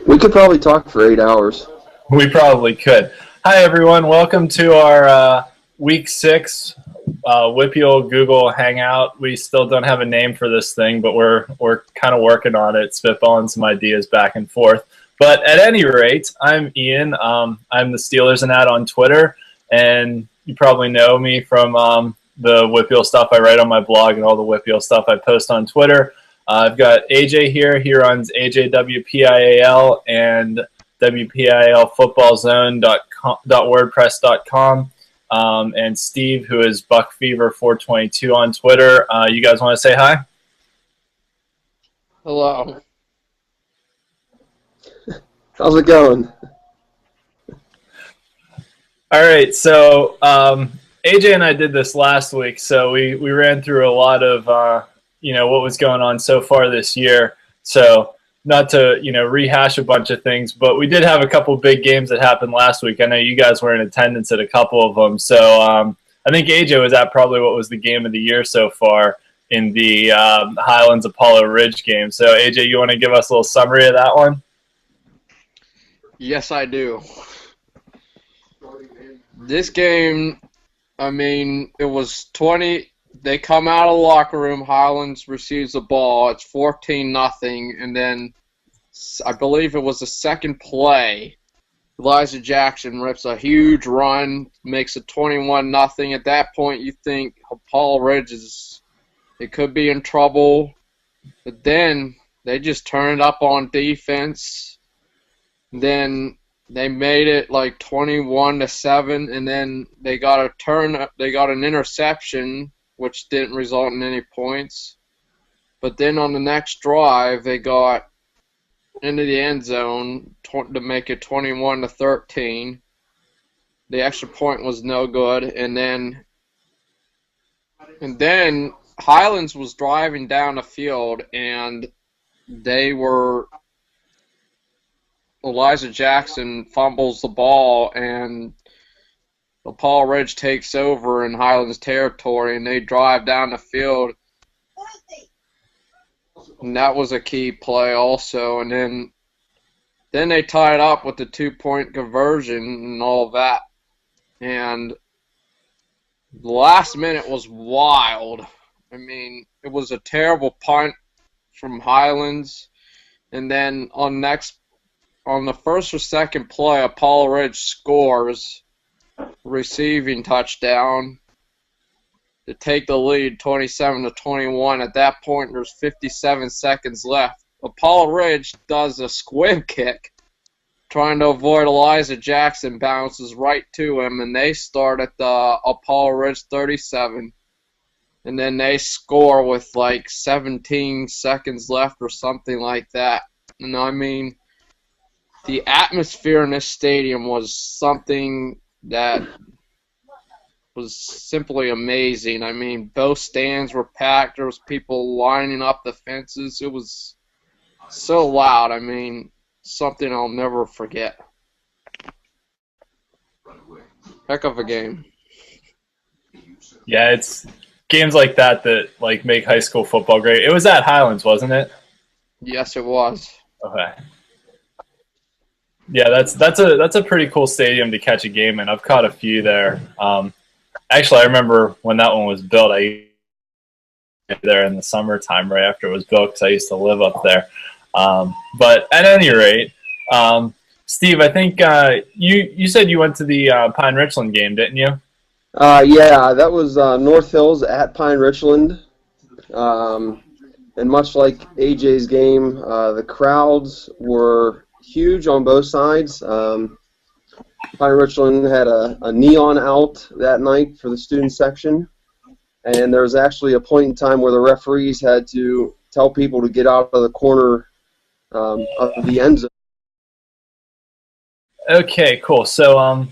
We could probably talk for 8 hours. We probably could. Hi, everyone. Welcome to our Week 6 WPIAL Google Hangout. We still don't have a name for this thing, but we're kind of working on it, spitballing some ideas back and forth. But at any rate, I'm Ian. I'm the Steelers and Ad on Twitter, and you probably know me from the WPIAL stuff I write on my blog and all the WPIAL stuff I post on Twitter. I've got AJ here. He runs AJ WPIAL and WPIALfootballzone.wordpress.com. And Steve, who is BuckFever422 on Twitter. You guys want to say hi? Hello. How's it going? All right, so AJ and I did this last week, so we ran through a lot of what was going on so far this year. So not to rehash a bunch of things, but we did have a couple big games that happened last week. I know you guys were in attendance at a couple of them, so I think AJ was at probably what was the game of the year so far in the Highlands Apollo Ridge game. So AJ, you want to give us a little summary of that one? Yes, I do. This game, it was 20. They come out of the locker room. Highlands receives the ball. It's 14-0, and then I believe it was the second play. Elijah Jackson rips a huge run, makes it 21-0. At that point, you think Paul Ridge it could be in trouble, but then they just turned up on defense. Then they made it like 21-7, and then they got an interception, which didn't result in any points. But then on the next drive, they got into the end zone to make it 21-13. The extra point was no good, and then Highlands was driving down the field, and Elijah Jackson fumbles the ball, and Paul Ridge takes over in Highlands territory, and they drive down the field. And that was a key play also. And then they tied up with the 2-point conversion and all of that. And the last minute was wild. It was a terrible punt from Highlands. And then on the first or second play, Apollo Ridge scores receiving touchdown to take the lead 27-21. At that point, there's 57 seconds left. Apollo Ridge does a squib kick trying to avoid Elijah Jackson, bounces right to him, and they start at the Apollo Ridge 37. And then they score with like 17 seconds left or something like that. And the atmosphere in this stadium was something that was simply amazing. Both stands were packed. There was people lining up the fences. It was so loud. Something I'll never forget. Heck of a game. Yeah, it's games like that make high school football great. It was at Highlands, wasn't it? Yes, it was. Okay. Yeah, that's a pretty cool stadium to catch a game in. I've caught a few there. Actually, I remember when that one was built. I used to be there in the summertime right after it was built because I used to live up there. But at any rate, Steve, I think you said you went to the Pine Richland game, didn't you? Yeah, that was North Hills at Pine Richland. And much like AJ's game, the crowds were huge on both sides. Pine Richland had a neon out that night for the student section, and there was actually a point in time where the referees had to tell people to get out of the corner of the end zone. Okay, cool. So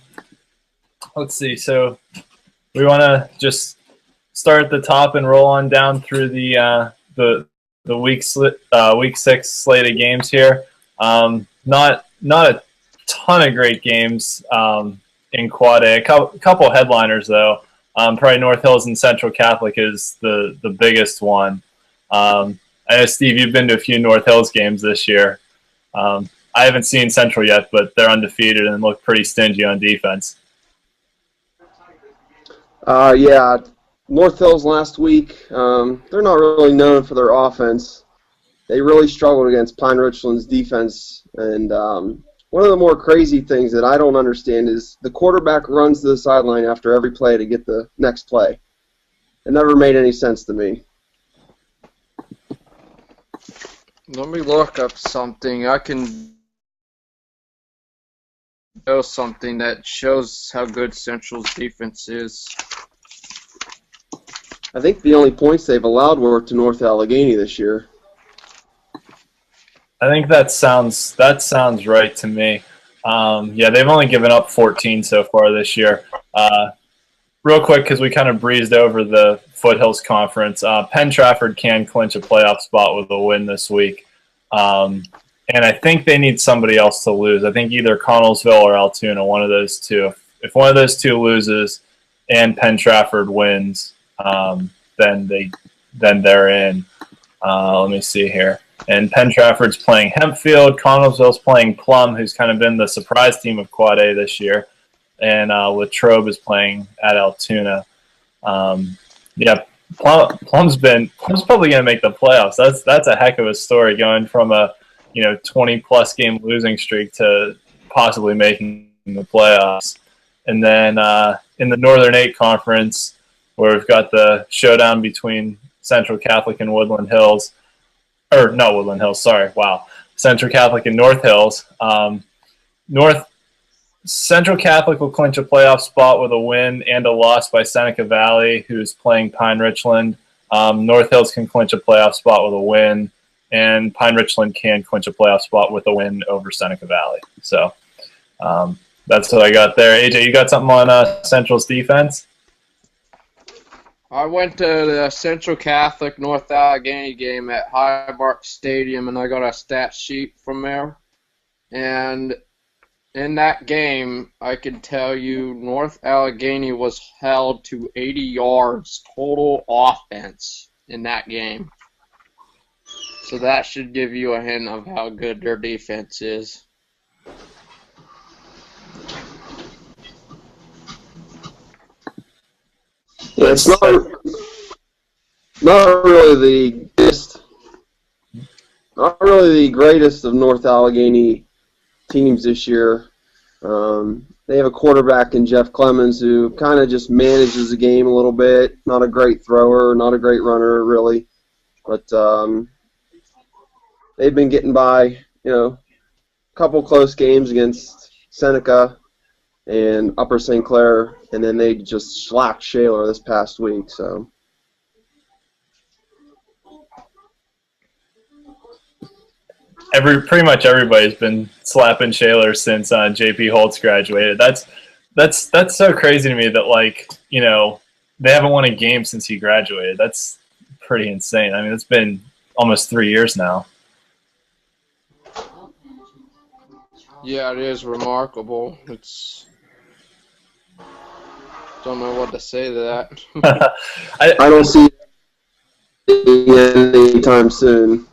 let's see. So we want to just start at the top and roll on down through the week 6 slate of games here. Not a ton of great games in Quad A. A couple headliners though. Probably North Hills and Central Catholic is the biggest one. I know, Steve, you've been to a few North Hills games this year. I haven't seen Central yet, but they're undefeated and look pretty stingy on defense. Yeah, North Hills last week, they're not really known for their offense. They really struggled against Pine Richland's defense. And one of the more crazy things that I don't understand is the quarterback runs to the sideline after every play to get the next play. It never made any sense to me. Let me look up something. I can know something that shows how good Central's defense is. I think the only points they've allowed were to North Allegheny this year. I think that sounds right to me. Yeah, they've only given up 14 so far this year. Real quick, because we kind of breezed over the Foothills Conference, Penn Trafford can clinch a playoff spot with a win this week. And I think they need somebody else to lose. I think either Connellsville or Altoona, one of those two. If one of those two loses and Penn Trafford wins, then they're in. Let me see here. And Penn Trafford's playing Hempfield. Connellsville's playing Plum, who's kind of been the surprise team of Quad A this year. And Latrobe is playing at Altoona. Yeah, Plum's probably going to make the playoffs. That's a heck of a story, going from a 20-plus game losing streak to possibly making the playoffs. And then in the Northern 8 Conference, where we've got the showdown between Central Catholic and Woodland Hills, or not Woodland Hills, sorry, wow, Central Catholic and North Hills. Central Catholic will clinch a playoff spot with a win and a loss by Seneca Valley, who's playing Pine Richland. North Hills can clinch a playoff spot with a win, and Pine Richland can clinch a playoff spot with a win over Seneca Valley. So that's what I got there. AJ, you got something on Central's defense? I went to the Central Catholic North Allegheny game at Highmark Stadium, and I got a stat sheet from there. And in that game, I can tell you North Allegheny was held to 80 yards total offense in that game. So that should give you a hint of how good their defense is. Yeah, it's not really the greatest of North Allegheny teams this year. They have a quarterback in Jeff Clemens who kind of just manages the game a little bit. Not a great thrower, not a great runner, really. But they've been getting by, a couple close games against Seneca and Upper St. Clair, and then they just slapped Shaler this past week. So. Pretty much everybody's been slapping Shaler since JP Holtz graduated. That's so crazy to me that they haven't won a game since he graduated. That's pretty insane. I mean, it's been almost 3 years now. Yeah, it is remarkable. Don't know what to say to that. I don't see it anytime soon.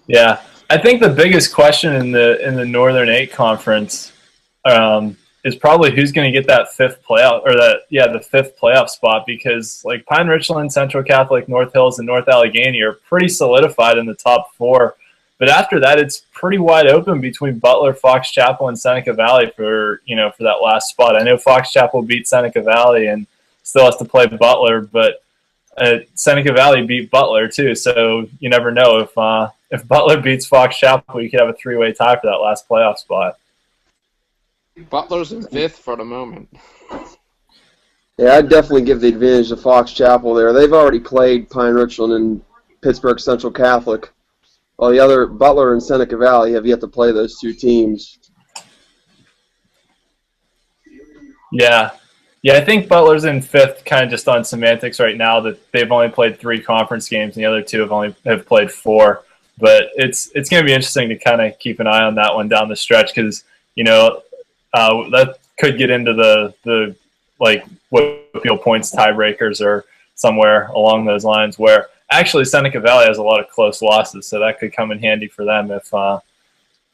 Yeah, I think the biggest question in the Northern 8 Conference is probably who's going to get that fifth playoff, or the fifth playoff spot, because Pine Richland, Central Catholic, North Hills, and North Allegheny are pretty solidified in the top 4. But after that, it's pretty wide open between Butler, Fox Chapel, and Seneca Valley for that last spot. I know Fox Chapel beat Seneca Valley and still has to play Butler, but Seneca Valley beat Butler too. So you never know if Butler beats Fox Chapel, you could have a 3-way tie for that last playoff spot. Butler's in 5th for the moment. Yeah, I'd definitely give the advantage to Fox Chapel there. They've already played Pine Richland and Pittsburgh Central Catholic. While the other, Butler and Seneca Valley, have yet to play those two teams. Yeah, I think Butler's in 5th kind of just on semantics right now, that they've only played 3 conference games and the other 2 have played 4. But it's going to be interesting to kind of keep an eye on that one down the stretch, because that could get into the WPIAL points tiebreakers or somewhere along those lines, where actually Seneca Valley has a lot of close losses, so that could come in handy for them if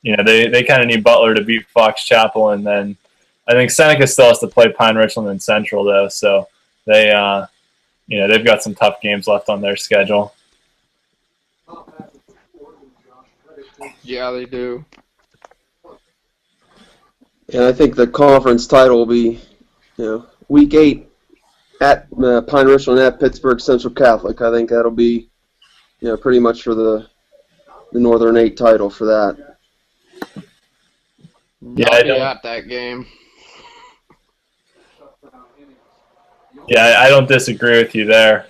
they kind of need Butler to beat Fox Chapel, and then I think Seneca still has to play Pine Richland and Central though, so they they've got some tough games left on their schedule. Yeah, they do. And I think the conference title will be, week 8 at Pine Richland at Pittsburgh Central Catholic. I think that'll be, pretty much for the Northern 8 title for that. Yeah, I'll be at that game. Yeah, I don't disagree with you there.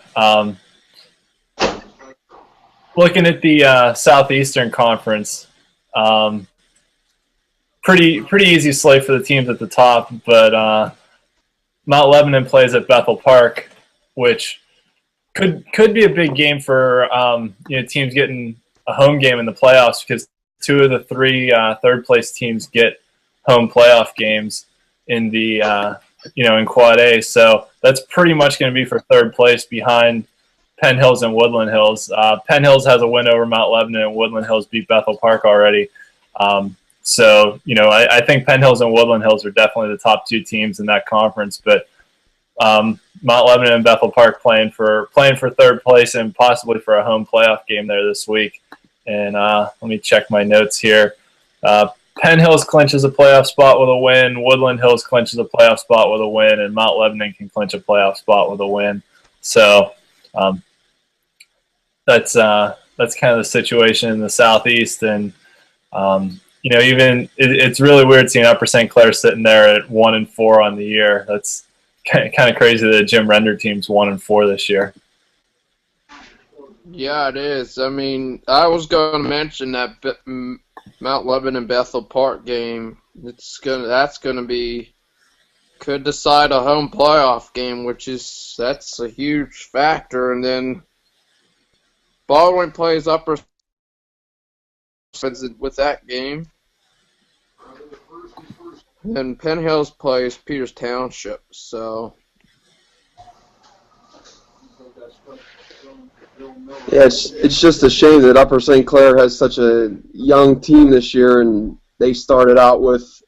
Looking at the Southeastern Conference, pretty easy slate for the teams at the top, but Mount Lebanon plays at Bethel Park, which could be a big game for teams getting a home game in the playoffs, because 2 of the 3 third place teams get home playoff games in the in Quad A. So that's pretty much going to be for third place behind Penn Hills and Woodland Hills. Penn Hills has a win over Mount Lebanon, and Woodland Hills beat Bethel Park already. So I think Penn Hills and Woodland Hills are definitely the top 2 teams in that conference. But Mount Lebanon and Bethel Park playing for third place and possibly for a home playoff game there this week. And let me check my notes here. Penn Hills clinches a playoff spot with a win. Woodland Hills clinches a playoff spot with a win, and Mount Lebanon can clinch a playoff spot with a win. So that's kind of the situation in the Southeast, and it's really weird seeing Upper St. Clair sitting there at 1-4 on the year. That's kind of crazy that Jim Render team's 1-4 this year. Yeah, it is. I mean, I was going to mention that Mount Lebanon Bethel Park game. Could decide a home playoff game, that's a huge factor. And then Baldwin plays Upper with that game. And then Penn Hills plays Peters Township. So yeah, it's just a shame that Upper St. Clair has such a young team this year, and they started out with,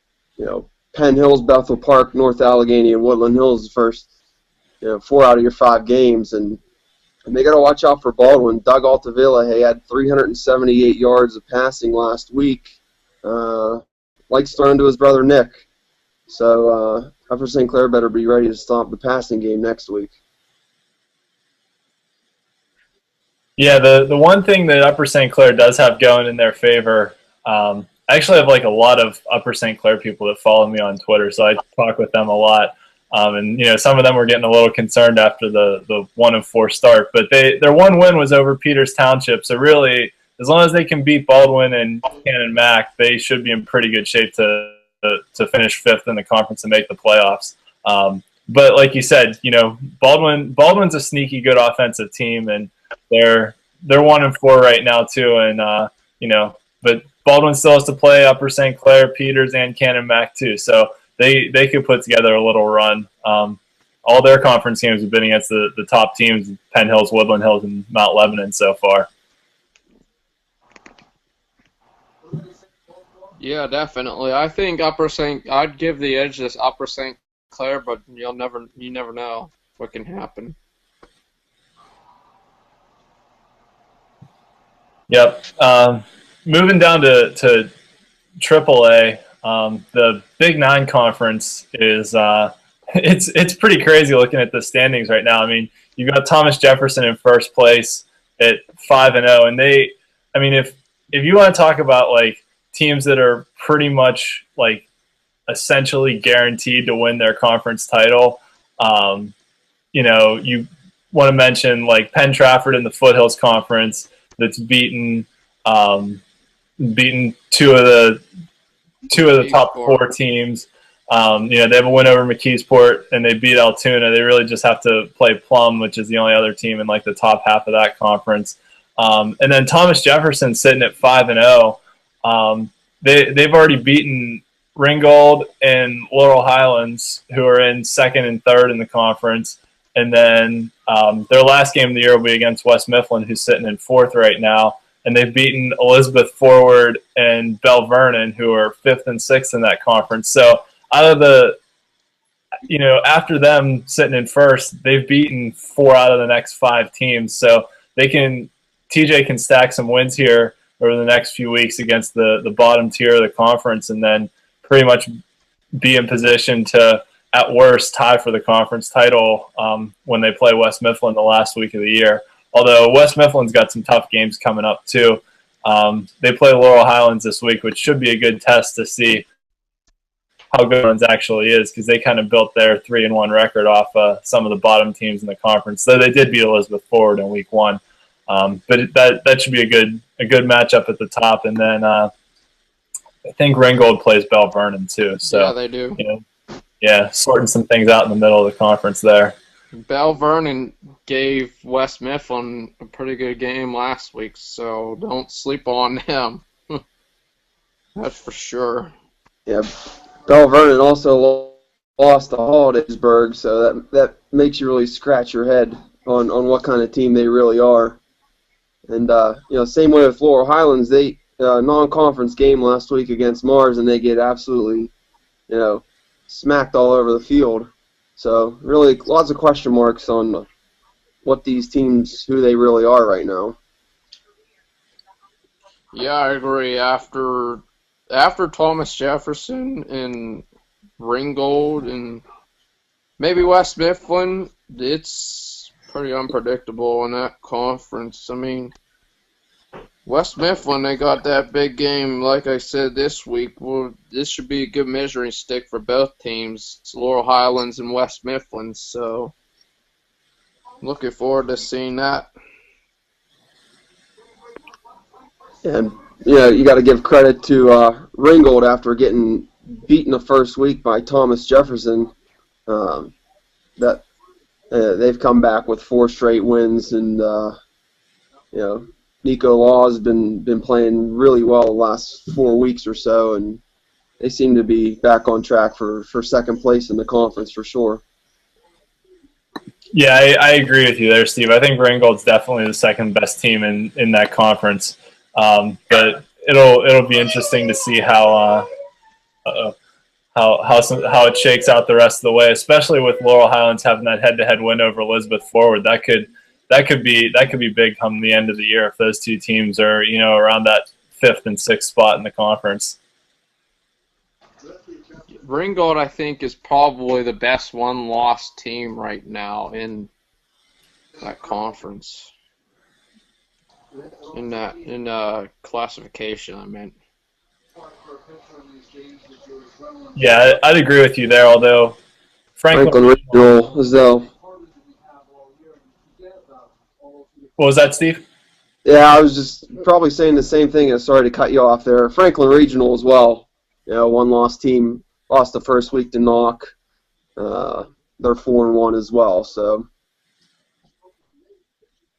Penn Hills, Bethel Park, North Allegheny, and Woodland Hills the first, 4 out of your 5 games, and they got to watch out for Baldwin. Doug Altavilla, he had 378 yards of passing last week. Likes throwing to his brother Nick. So Upper St. Clair better be ready to stomp the passing game next week. Yeah, the one thing that Upper St. Clair does have going in their favor, I actually have a lot of Upper St. Clair people that follow me on Twitter, so I talk with them a lot. And some of them were getting a little concerned after the 1-4 start, but their one win was over Peters Township. So really, as long as they can beat Baldwin and Cannon Mac, they should be in pretty good shape to finish 5th in the conference and make the playoffs. But like you said, Baldwin's a sneaky good offensive team, and they're 1-4 right now too. And but Baldwin still has to play Upper St. Clair, Peters, and Cannon Mac too. So they could put together a little run. All their conference games have been against the top teams: Penn Hills, Woodland Hills, and Mount Lebanon so far. yeah, definitely. I think I'd give the edge to Upper St. Clair, but you never know what can happen. Yep. Moving down to AAA, the Big 9 conference is it's pretty crazy looking at the standings right now. I mean, you've got Thomas Jefferson in first place at 5-0, and if you want to talk about teams that are pretty much essentially guaranteed to win their conference title, you want to mention Penn Trafford in the Foothills Conference that's beaten 2 of the top 4 teams. They have a win over McKeesport, and they beat Altoona. They really just have to play Plum, which is the only other team in the top half of that conference. And then Thomas Jefferson sitting at 5-0. They've already beaten Ringgold and Laurel Highlands, who are in 2nd and 3rd in the conference. And then their last game of the year will be against West Mifflin, who's sitting in 4th right now. And they've beaten Elizabeth Forward and Bell Vernon, who are 5th and 6th in that conference. So out of the, after them sitting in 1st, they've beaten 4 out of the next 5 teams. So TJ can stack some wins here over the next few weeks against the bottom tier of the conference, and then pretty much be in position to, at worst, tie for the conference title when they play West Mifflin the last week of the year. Although West Mifflin's got some tough games coming up too. They play Laurel Highlands this week, which should be a good test to see how good Highlands actually is, because they kind of built their 3-1 record off some of the bottom teams in the conference. So they did beat Elizabeth Forward in week 1. But that should be a good matchup at the top. And then I think Ringgold plays Bell Vernon too. So yeah, they do. Sorting some things out in the middle of the conference there. Bell Vernon gave West Mifflin a pretty good game last week, so don't sleep on them. That's for sure. Yeah, Bell Vernon also lost to Hollidaysburg, so that makes you really scratch your head on what kind of team they really are. And same way with Laurel Highlands, they non-conference game last week against Mars, and they get absolutely, smacked all over the field. So really, lots of question marks on what these teams, who they really are right now. Yeah, I agree. After Thomas Jefferson and Ringgold and maybe West Mifflin, it's pretty unpredictable in that conference. I mean, West Mifflin, they got that big game, like I said, this week. Well, this should be a good measuring stick for both teams. It's Laurel Highlands and West Mifflin, so looking forward to seeing that. And, you got to give credit to Ringgold after getting beaten the first week by Thomas Jefferson. They've come back with 4 straight wins, and, Nico Law has been playing really well the last 4 weeks or so, and they seem to be back on track for second place in the conference for sure. Yeah, I agree with you there, Steve. I think Ringgold's definitely the second best team in that conference, but it'll be interesting to see how it shakes out the rest of the way, especially with Laurel Highlands having that head-to-head win over Elizabeth Forward. That could be big come the end of the year if those two teams are around that 5th and 6th spot in the conference. Ringgold, I think, is probably the best one-loss team right now in that conference. In classification, I meant. Yeah, I'd agree with you there. Although Franklin Regional as well. What was that, Steve? Yeah, I was just probably saying the same thing. Sorry to cut you off there. Franklin Regional as well. One-loss team. Lost the first week to Knock. They're 4-1 as well. So.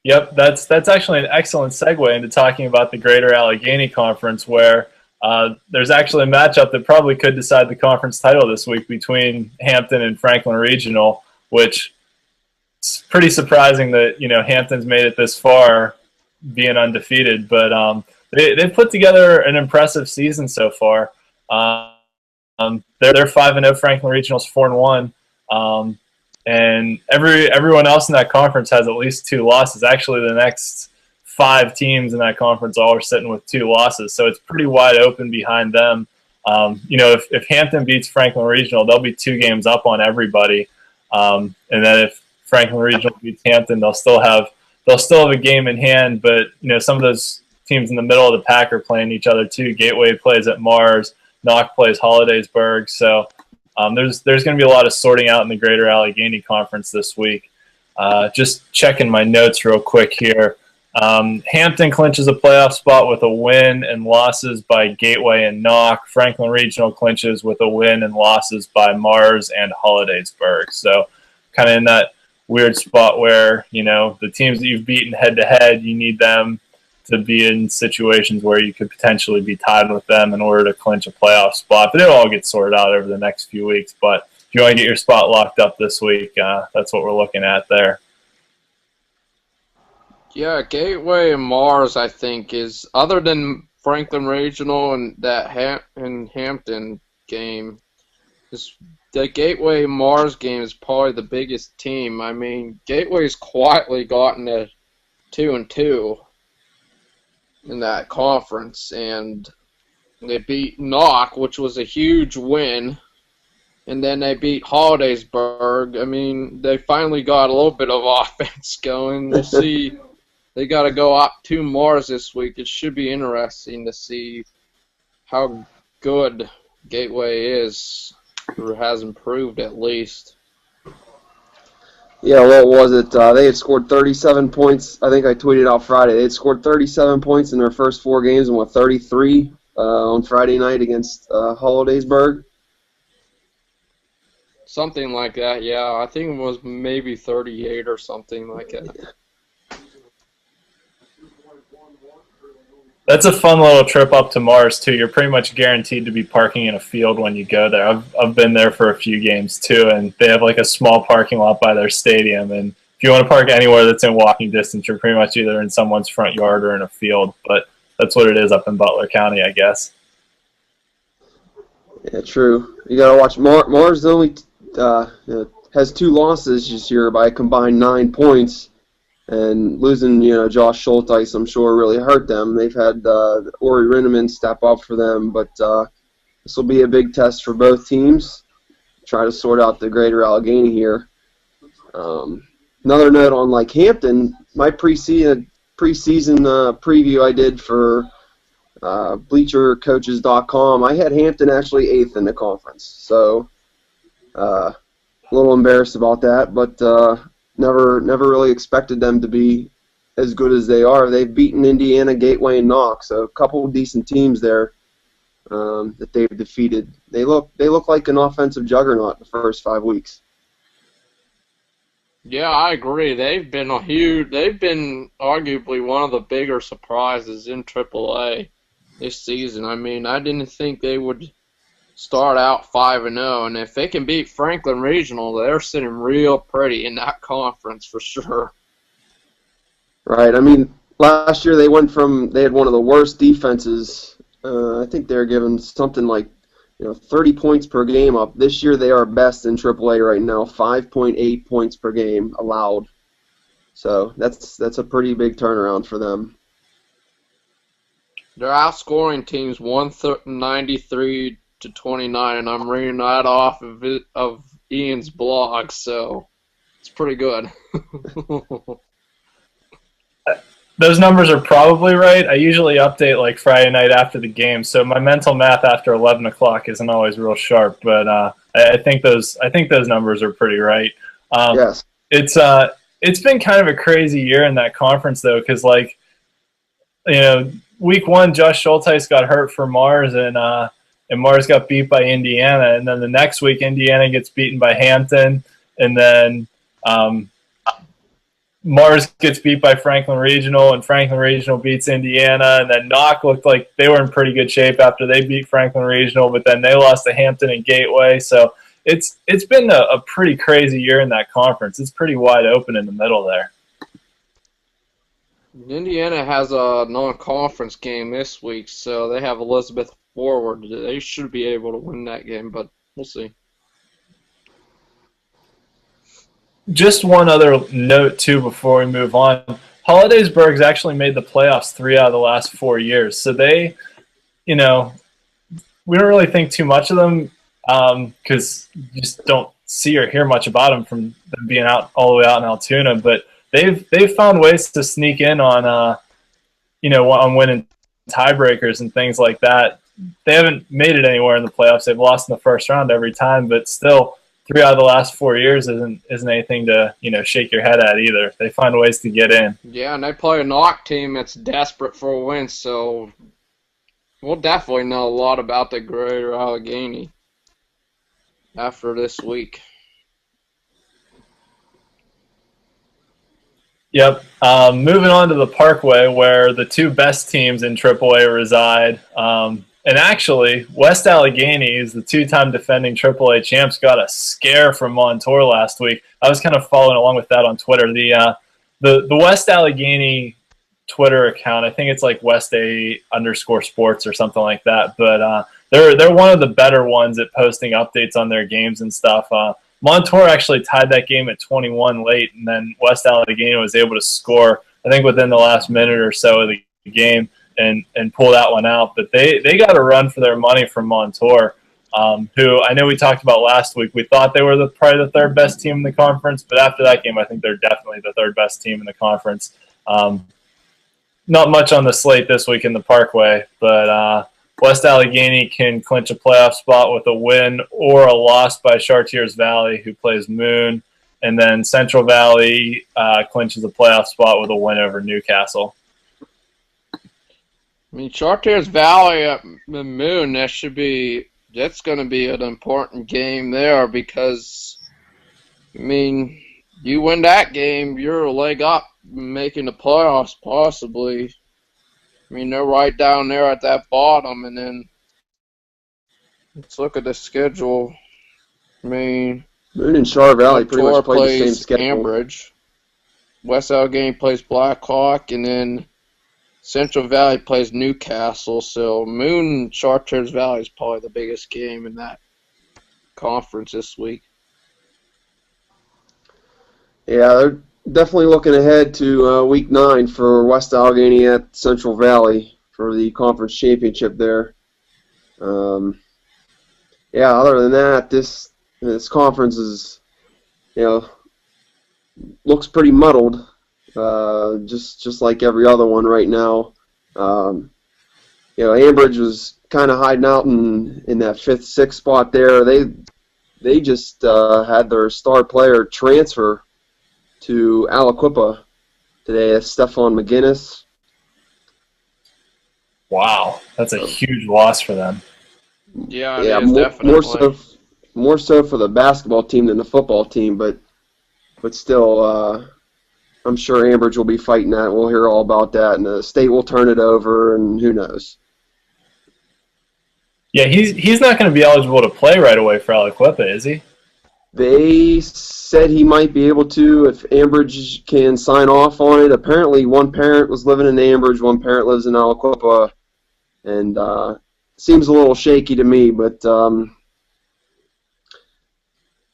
Yep, that's actually an excellent segue into talking about the Greater Allegheny Conference, where there's actually a matchup that probably could decide the conference title this week between Hampton and Franklin Regional, which is pretty surprising that Hampton's made it this far, being undefeated. But they've put together an impressive season so far. They're 5-0. Franklin Regional's 4-1, and everyone else in that conference has at least 2 losses. Actually, the next 5 teams in that conference all are sitting with 2 losses, so it's pretty wide open behind them. If Hampton beats Franklin Regional, they'll be 2 games up on everybody, and then if Franklin Regional beats Hampton, they'll still have a game in hand. But some of those teams in the middle of the pack are playing each other too. Gateway plays at Mars. Knock plays Hollidaysburg, so there's going to be a lot of sorting out in the Greater Allegheny Conference this week. Just checking my notes real quick here. Hampton clinches a playoff spot with a win and losses by Gateway and Knock. Franklin Regional clinches with a win and losses by Mars and Hollidaysburg. So kind of in that weird spot where the teams that you've beaten head-to-head, you need them to be in situations where you could potentially be tied with them in order to clinch a playoff spot. But it'll all get sorted out over the next few weeks. But you want to get your spot locked up this week, that's what we're looking at there. Yeah, Gateway and Mars, I think, is other than Franklin Regional and that Hampton game, is the Gateway Mars game is probably the biggest team. I mean, Gateway's quietly gotten to 2-2 in that conference, and they beat Knock, which was a huge win, and then they beat Hollidaysburg. I mean, they finally got a little bit of offense going. We'll see. They got to go up to Mars this week. It should be interesting to see how good Gateway is, or has improved at least. Yeah, what was it? They had scored 37 points. I think I tweeted out Friday. They had scored 37 points in their first 4 games and won 33 on Friday night against Hollidaysburg. Something like that, yeah. I think it was maybe 38 or something like that. That's a fun little trip up to Mars, too. You're pretty much guaranteed to be parking in a field when you go there. I've been there for a few games, too, and they have like a small parking lot by their stadium. And if you want to park anywhere that's in walking distance, you're pretty much either in someone's front yard or in a field. But that's what it is up in Butler County, I guess. Yeah, true. You got to watch. Mars only has 2 losses this year by a combined 9 points. And losing, Josh Schulteis, I'm sure, really hurt them. They've had Ori Rinneman step up for them, but this will be a big test for both teams. Try to sort out the Greater Allegheny here. Another note on Hampton, my preseason preview I did for BleacherCoaches.com, I had Hampton actually 8th in the conference. So a little embarrassed about that, but Never really expected them to be as good as they are. They've beaten Indiana, Gateway, and Knox, so a couple of decent teams there that they've defeated. They look like an offensive juggernaut the first 5 weeks. Yeah, I agree. They've been arguably one of the bigger surprises in AAA this season. I mean, I didn't think they would start out 5-0, and if they can beat Franklin Regional, they're sitting real pretty in that conference for sure. Right. I mean, last year they had one of the worst defenses. I think they're given something like 30 points per game up. This year they are best in AAA right now, 5.8 points per game allowed. So that's a pretty big turnaround for them. They're outscoring teams 193 to 29, and I'm reading that off of Ian's blog, so it's pretty good. Those numbers are probably right. I usually update Friday night after the game, so my mental math after 11 o'clock isn't always real sharp, but I think those numbers are pretty right. Yes. It's been kind of a crazy year in that conference though, because week 1 Josh Schulteis got hurt for Mars, and Mars got beat by Indiana, and then the next week Indiana gets beaten by Hampton, and then Mars gets beat by Franklin Regional, and Franklin Regional beats Indiana, and then Knock looked like they were in pretty good shape after they beat Franklin Regional, but then they lost to Hampton and Gateway. So it's been a pretty crazy year in that conference. It's pretty wide open in the middle there. Indiana has a non-conference game this week, so they have Elizabeth forward. They should be able to win that game, but we'll see. Just one other note, too, before we move on. Hollidaysburg's actually made the playoffs 3 out of the last 4 years. So they, we don't really think too much of them because you just don't see or hear much about them from them being out all the way out in Altoona. But they've found ways to sneak in on, on winning tiebreakers and things like that. They haven't made it anywhere in the playoffs. They've lost in the first round every time, but still 3 out of the last 4 years isn't anything to shake your head at either. They find ways to get in. Yeah, and they play a Knock team that's desperate for a win, so we'll definitely know a lot about the Greater Allegheny after this week. Yep. Moving on to the Parkway, where the 2 best teams in AAA reside. And actually, West Allegheny is the two-time defending AAA champs. Got a scare from Montour last week. I was kind of following along with that on Twitter. The West Allegheny Twitter account, I think it's like West_sports or something like that. But they're one of the better ones at posting updates on their games and stuff. Montour actually tied that game at 21 late, and then West Allegheny was able to score, I think, within the last minute or so of the game and pull that one out. But they got a run for their money from Montour, who I know we talked about last week. We thought they were probably the third best team in the conference, but after that game, I think they're definitely the third best team in the conference. Not much on the slate this week in the Parkway, but West Allegheny can clinch a playoff spot with a win or a loss by Chartiers Valley, who plays Moon. And then Central Valley clinches a playoff spot with a win over Newcastle. I mean, Chartiers Valley at Moon, that's going to be an important game there because, I mean, you win that game, you're a leg up making the playoffs possibly. I mean, they're right down there at that bottom, and then let's look at the schedule. I mean, Moon and Char Valley pretty much play the same schedule. Ambridge. West Allegheny plays Blackhawk, and then Central Valley plays Newcastle. So Moon and Chartiers Valley is probably the biggest game in that conference this week. Yeah, they're definitely looking ahead to Week 9 for West Allegheny at Central Valley for the conference championship there. Yeah, other than that, this conference is, looks pretty muddled, just like every other one right now. Ambridge was kind of hiding out in that 5th, 6th spot there. They just had their star player transfer to Aliquippa today. That's Stephon McGinnis. Wow, that's a huge loss for them. Yeah, it is definitely. More so for the basketball team than the football team, but still, I'm sure Ambridge will be fighting that. We'll hear all about that, and the state will turn it over, and who knows. Yeah, he's not going to be eligible to play right away for Aliquippa, is he? They said he might be able to if Ambridge can sign off on it. Apparently, one parent was living in Ambridge, one parent lives in Aliquippa, and seems a little shaky to me, but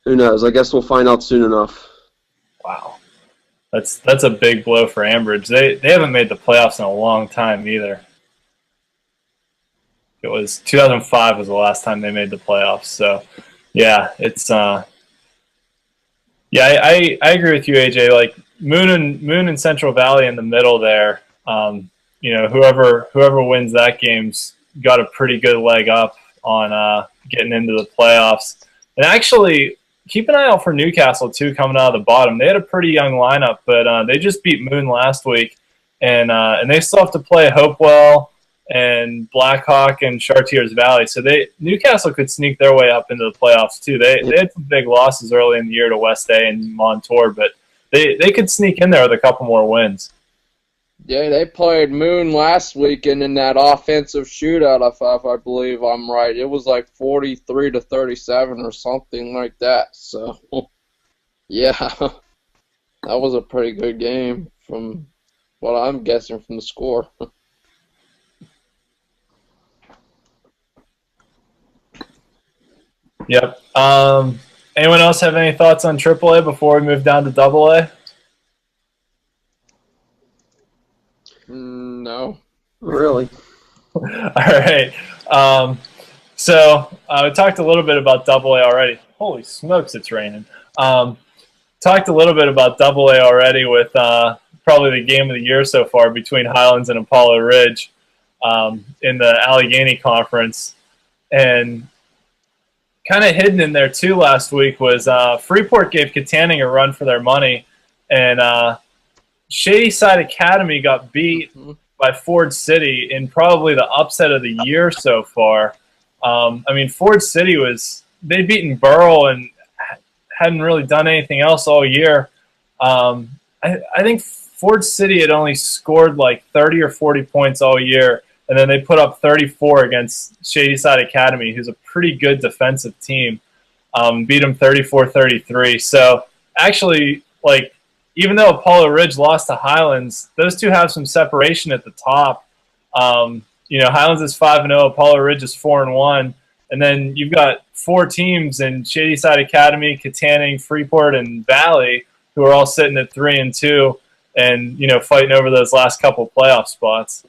who knows? I guess we'll find out soon enough. Wow. That's a big blow for Ambridge. They haven't made the playoffs in a long time either. It was 2005 was the last time they made the playoffs. So, yeah, it's I agree with you, AJ. Like Moon and Central Valley in the middle there. Whoever wins that game's got a pretty good leg up on getting into the playoffs. And actually, keep an eye out for Newcastle too, coming out of the bottom. They had a pretty young lineup, but they just beat Moon last week, and they still have to play Hopewell and Blackhawk and Chartiers Valley. So Newcastle could sneak their way up into the playoffs too. They had some big losses early in the year to West A and Montour, but they could sneak in there with a couple more wins. Yeah, they played Moon last weekend in that offensive shootout, if I believe I'm right. It was like 43-37 or something like that. So, yeah, that was a pretty good game from what I'm guessing from the score. Yep. Anyone else have any thoughts on AAA before we move down to AA? No. Really? All right. So we talked a little bit about AA already. Holy smokes, it's raining. Talked a little bit about AA already with probably the game of the year so far between Highlands and Apollo Ridge in the Allegheny Conference. And kind of hidden in there too last week was Freeport gave Katanning a run for their money, and Shady Side Academy got beat by Ford City in probably the upset of the year so far. Ford City they'd beaten Burrell and hadn't really done anything else all year. I think Ford City had only scored like 30 or 40 points all year, and then they put up 34 against Shadyside Academy, who's a pretty good defensive team. Beat them 34-33. So actually, like, even though Apollo Ridge lost to Highlands, those two have some separation at the top. Highlands is 5-0, Apollo Ridge is 4-1, and then you've got 4 teams in Shadyside Academy, Katanning, Freeport, and Valley who are all sitting at 3-2, and fighting over those last couple playoff spots.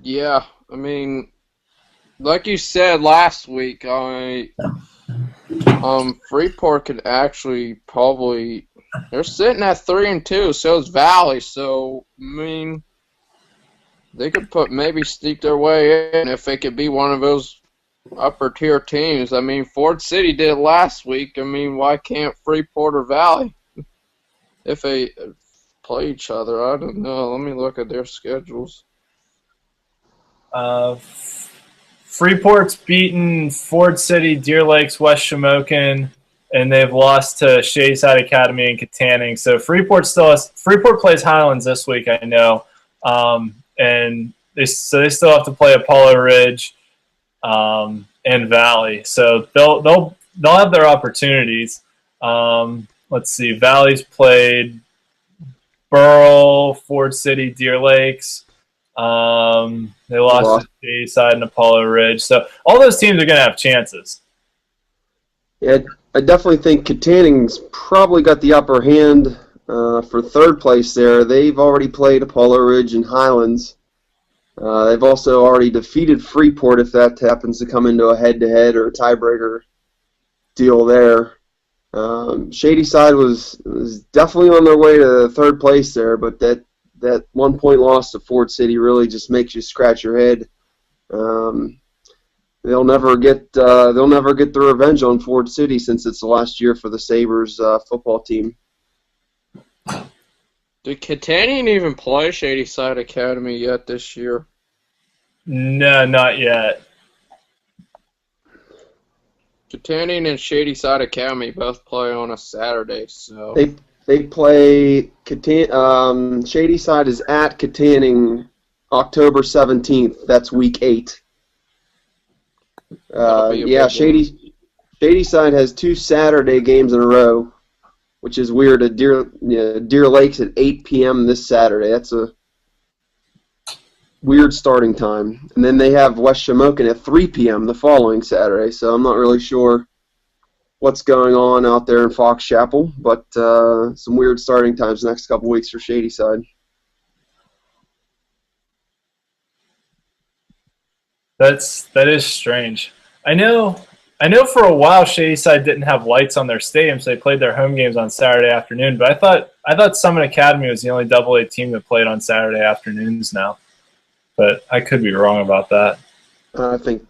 Yeah, I mean, like you said last week, Freeport could actually probably, they're sitting at 3-2, so is Valley. So I mean, they could maybe sneak their way in if they could be one of those upper tier teams. I mean, Ford City did it last week. I mean, why can't Freeport or Valley if they play each other? I don't know. Let me look at their schedules. Freeport's beaten Ford City, Deer Lakes, West Shamokin, and they've lost to Shadyside Academy and Katanning. So Freeport plays Highlands this week, I know, and they still have to play Apollo Ridge and Valley. So they'll have their opportunities. Let's see, Valley's played Burl, Ford City, Deer Lakes. They lost to Shadyside and Apollo Ridge. So all those teams are going to have chances. Yeah, I definitely think Katanning's probably got the upper hand for third place there. They've already played Apollo Ridge and Highlands. They've also already defeated Freeport if that happens to come into a head-to-head or a tiebreaker deal there. Shadyside was definitely on their way to third place there, but that 1 point loss to Ford City really just makes you scratch your head. They'll never get the revenge on Ford City since it's the last year for the Sabres football team. Did Katanning even play Shadyside Academy yet this year? No, not yet. Katanning and Shadyside Academy both play on a Saturday, so they play Shadyside is at Katanning October 17th. That's week 8. Shadyside has 2 Saturday games in a row, which is weird. At Deer Lakes at 8 p.m. this Saturday. That's a weird starting time. And then they have West Shamokin at 3 p.m. the following Saturday. So I'm not really sure what's going on out there in Fox Chapel, but some weird starting times next couple weeks for Shadyside. That is strange. I know for a while Shadyside didn't have lights on their stadium, so they played their home games on Saturday afternoon. But I thought Summit Academy was the only AA team that played on Saturday afternoons now. But I could be wrong about that. I think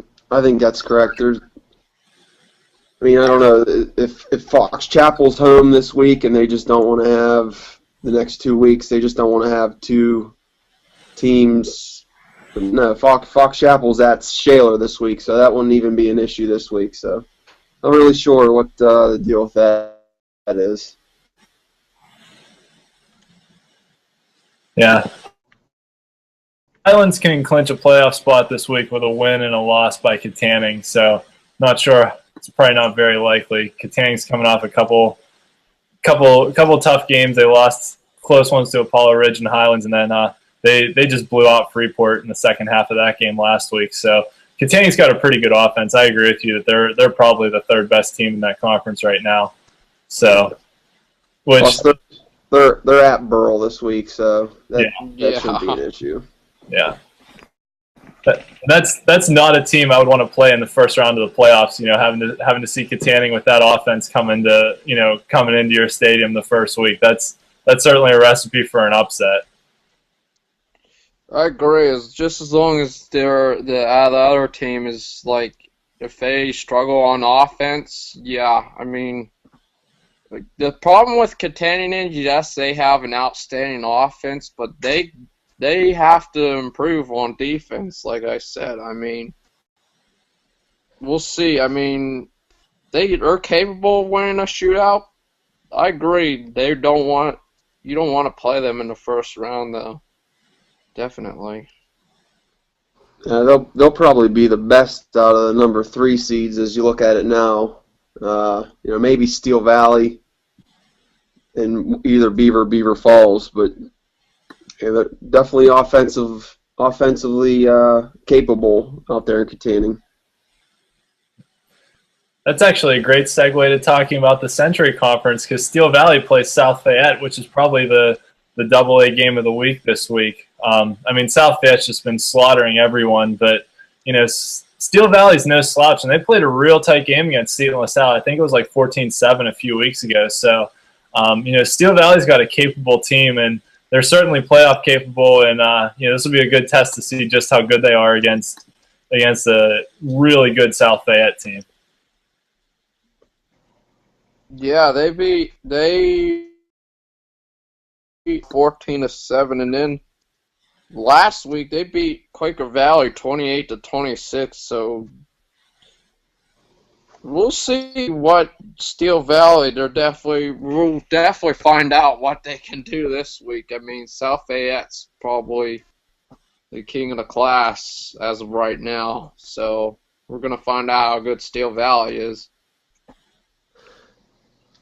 that's correct. I don't know if Fox Chapel's home this week and they just don't want to have the next 2 weeks. They just don't want to have 2 teams. No, Fox Chapel's at Shaler this week, so that wouldn't even be an issue this week. So I'm not really sure what the deal with that is. Yeah. Highlands can clinch a playoff spot this week with a win and a loss by Katanning, so not sure. It's probably not very likely. Katanning's coming off a couple tough games. They lost close ones to Apollo Ridge and Highlands, and then they just blew out Freeport in the second half of that game last week. So Katanning's got a pretty good offense. I agree with you that they're probably the 3rd best team in that conference right now. So, plus they're at Burl this week, so that shouldn't be an issue. Yeah. That's not a team I would want to play in the first round of the playoffs. Having to see Katanning with that offense coming into your stadium the first week. That's certainly a recipe for an upset. I agree. It's just as long as the other team is like, if they struggle on offense, yeah. I mean, the problem with Katanning is yes, they have an outstanding offense, but they have to improve on defense, like I said. I mean, we'll see. I mean, they are capable of winning a shootout. I agree. They don't want, you don't want to play them in the first round, though. Definitely. They'll probably be the best out of the number 3 seeds as you look at it now. Maybe Steel Valley and either Beaver Falls, but they're definitely offensively capable out there in containing. That's actually a great segue to talking about the Century Conference, because Steel Valley plays South Fayette, which is probably the AA game of the week this week. South Fayette's just been slaughtering everyone, but Steel Valley's no slouch, and they played a real tight game against Seton LaSalle. I think it was like 14-7 a few weeks ago. So, Steel Valley's got a capable team, and they're certainly playoff capable. And this will be a good test to see just how good they are against a really good South Fayette team. Yeah, they beat 14-7, and then last week they beat Quaker Valley 28-26. So we'll see what Steel Valley. We'll definitely find out what they can do this week. South Fayette's probably the king of the class as of right now. So we're gonna find out how good Steel Valley is.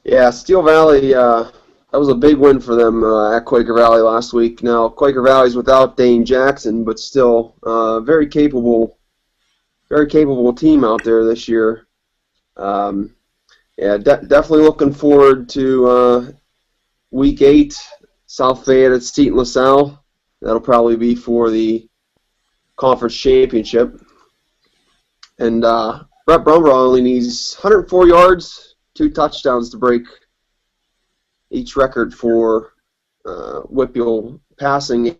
Yeah, Steel Valley, that was a big win for them at Quaker Valley last week. Now, Quaker Valley's without Dane Jackson, but still very capable team out there this year. Definitely looking forward to Week 8, South Fayette at Seton LaSalle. That'll probably be for the conference championship. And Brett Brumbaugh only needs 104 yards, 2 touchdowns to break each record for WPIAL passing,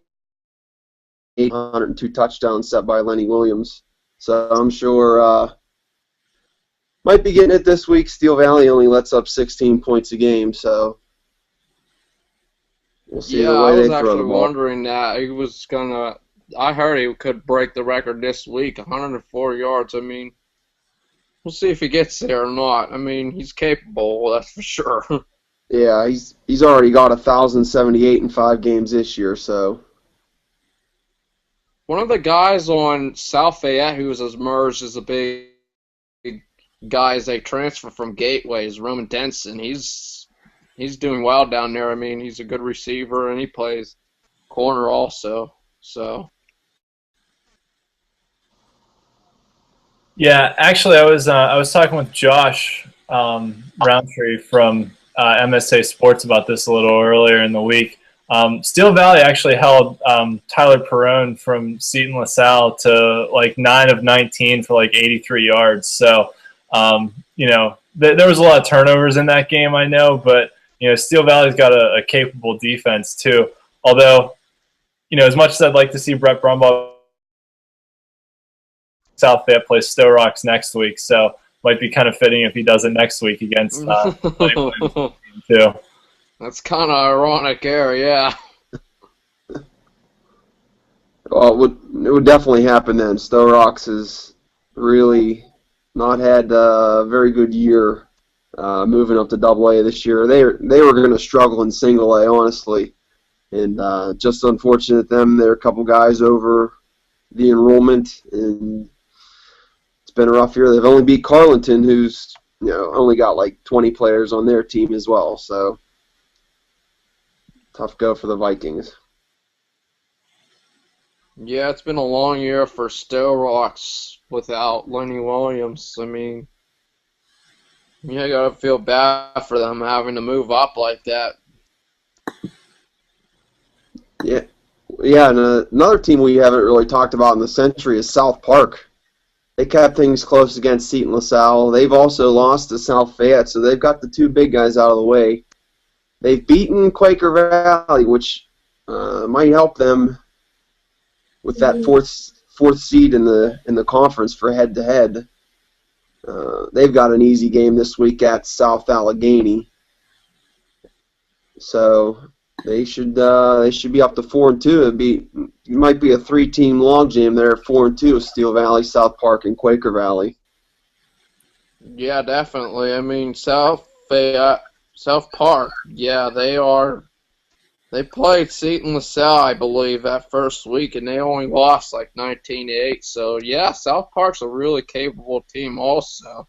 802 touchdowns set by Lenny Williams. So I'm sure might be getting it this week. Steel Valley only lets up 16 points a game, so we'll see the way they throw the ball. I was actually wondering that. I heard he could break the record this week, 104 yards. We'll see if he gets there or not. He's capable, that's for sure. Yeah, he's already got 1,078 in 5 games this year, so. One of the guys on South Fayette who was emerged as a big guy as they transfer from Gateway is Roman Denson. He's doing well down there. He's a good receiver, and he plays corner also. So. Yeah, actually, I was talking with Josh Roundtree from MSA Sports about this a little earlier in the week. Steel Valley actually held Tyler Perrone from Seton LaSalle to like 9 of 19 for like 83 yards. So, there was a lot of turnovers in that game, I know, but Steel Valley's got a capable defense too. Although, as much as I'd like to see Brett Brumbaugh, South Fayette plays Stowe Rocks next week, so might be kind of fitting if he does it next week against too. That's kind of ironic there, yeah. Well, it would definitely happen then. Stowe Rocks has really not had a very good year moving up to AA this year. They were going to struggle in single A, honestly, and just unfortunate them. There are a couple guys over the enrollment, and been a rough year. They've only beat Carleton, who's only got like 20 players on their team as well. So tough go for the Vikings. Yeah, it's been a long year for Stowe Rocks without Lenny Williams. You gotta feel bad for them having to move up like that. Yeah, and another team we haven't really talked about in the Century is South Park. They kept things close against Seton LaSalle. They've also lost to South Fayette, so they've got the 2 big guys out of the way. They've beaten Quaker Valley, which might help them with that fourth seed in the conference for head-to-head. They've got an easy game this week at South Allegheny, so they should be up to 4-2. It might be a 3-team logjam there, 4-2 with Steel Valley, South Park, and Quaker Valley. Yeah, definitely. South Park. Yeah, they are They played Seton LaSalle, I believe, that first week, and they only lost like 19-8. So, yeah, South Park's a really capable team also.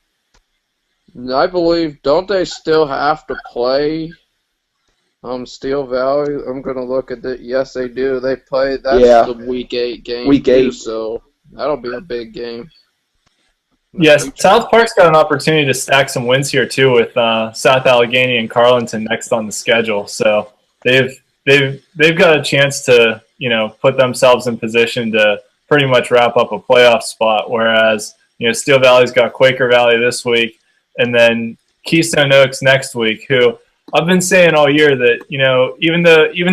And I believe, don't they still have to play Steel Valley? I'm going to look at it. Yes, they do. They play. That's the Week 8 game, Week 8. So that'll be a big game. Yes, South Park's got an opportunity to stack some wins here too, with South Allegheny and Carleton next on the schedule. So they've got a chance to put themselves in position to pretty much wrap up a playoff spot. Whereas Steel Valley's got Quaker Valley this week, and then Keystone Oaks next week. Who I've been saying all year that even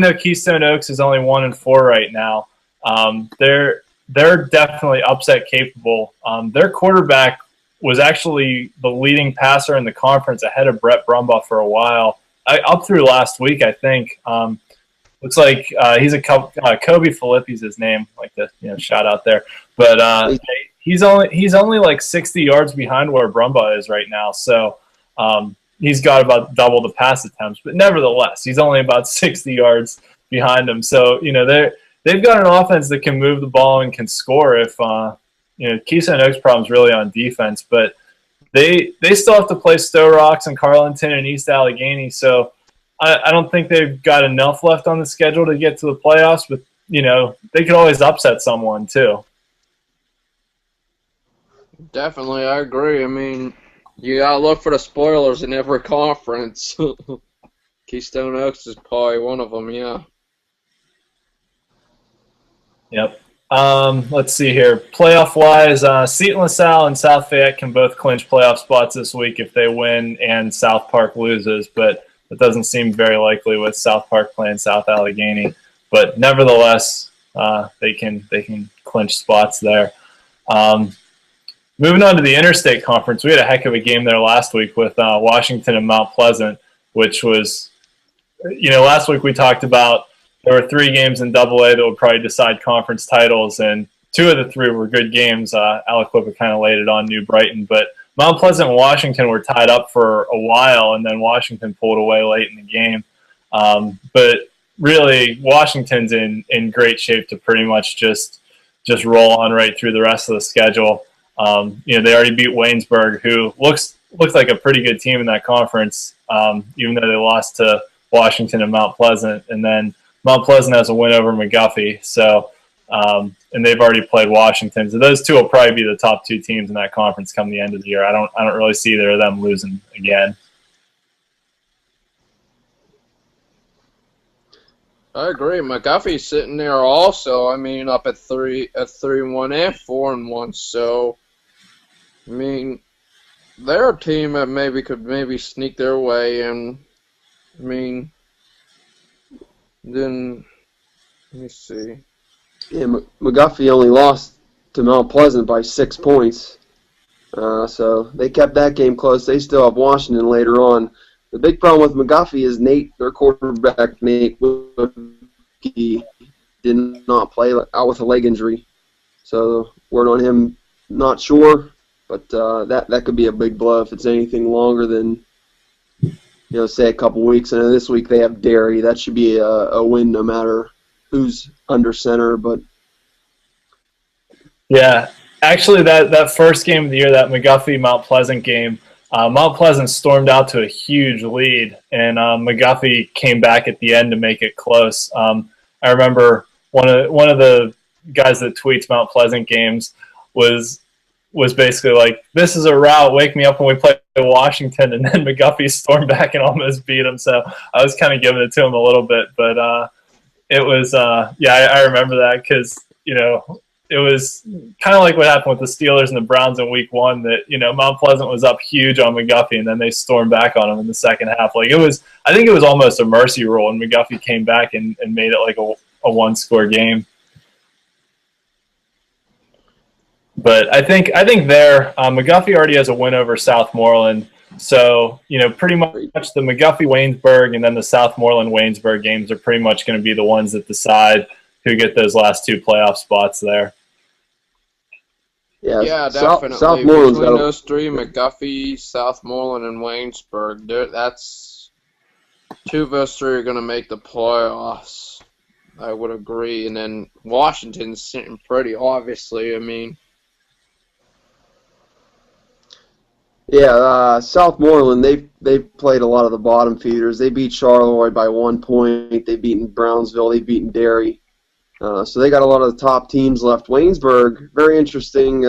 though Keystone Oaks is only 1-4 right now, they're definitely upset capable. Their quarterback was actually the leading passer in the conference ahead of Brett Brumbaugh for a while, up through last week, I think. Looks like he's a Kobe Filippi's his name, like the shout out there. But he's only like 60 yards behind where Brumbaugh is right now. So he's got about double the pass attempts, but nevertheless, he's only about 60 yards behind him. So they've got an offense that can move the ball and can score if Keystone Oaks' problem's really on defense, but they still have to play Stowe Rocks and Carleton and East Allegheny, so I don't think they've got enough left on the schedule to get to the playoffs, but they could always upset someone too. Definitely, I agree. I mean, you gotta look for the spoilers in every conference. Keystone Oaks is probably one of them, yeah. Yep. Let's see here. Playoff-wise, Seton LaSalle and South Fayette can both clinch playoff spots this week if they win and South Park loses, but it doesn't seem very likely with South Park playing South Allegheny. But nevertheless, they can clinch spots there. Moving on to the Interstate Conference, we had a heck of a game there last week with Washington and Mount Pleasant, which was, last week we talked about there were 3 games in AA that would probably decide conference titles, and 2 of the 3 were good games. Aliquippa kind of laid it on New Brighton, but Mount Pleasant and Washington were tied up for a while, and then Washington pulled away late in the game. But really, Washington's in great shape to pretty much just roll on right through the rest of the schedule. They already beat Waynesburg, who looks like a pretty good team in that conference, even though they lost to Washington and Mount Pleasant, and then Mount Pleasant has a win over McGuffey, so and they've already played Washington. So those 2 will probably be the top 2 teams in that conference come the end of the year. I don't really see either of them losing again. I agree. McGuffey's sitting there also. I mean, up at 3-1 and 4-1. So, I mean, they're a team that could sneak their way, and I mean, then let me see. Yeah, McGuffey only lost to Mount Pleasant by 6 points, so they kept that game close. They still have Washington later on. The big problem with McGuffey is their quarterback, Nate Wilkie, did not play out with a leg injury. So word on him, not sure, but that could be a big blow if it's anything longer than, say a couple weeks. And this week they have Derry. That should be a win no matter who's under center. But yeah, actually that first game of the year, that McGuffey-Mount Pleasant game, Mount Pleasant stormed out to a huge lead, and McGuffey came back at the end to make it close. I remember one of the guys that tweets Mount Pleasant games was basically like, "This is a rout. Wake me up when we play Washington." And then McGuffey stormed back and almost beat him. So I was kind of giving it to him a little bit, but it was I remember that because it was kind of like what happened with the Steelers and the Browns in Week 1. That Mount Pleasant was up huge on McGuffey, and then they stormed back on him in the second half. Like I think it was almost a mercy rule, and McGuffey came back and made it like a 1-score game. But I think there, McGuffey already has a win over Southmoreland. So, pretty much the McGuffey-Waynesburg and then the Southmoreland-Waynesburg games are pretty much going to be the ones that decide who get those last 2 playoff spots there. Yeah, definitely. Southmoreland's between those 3, McGuffey, Southmoreland, and Waynesburg, two of those three are going to make the playoffs. I would agree. And then Washington's sitting pretty, obviously. I mean, Yeah, Southmoreland, they've played a lot of the bottom feeders. They beat Charleroi by 1 point. They've beaten Brownsville. They've beaten Derry. So they got a lot of the top teams left. Waynesburg, very interesting.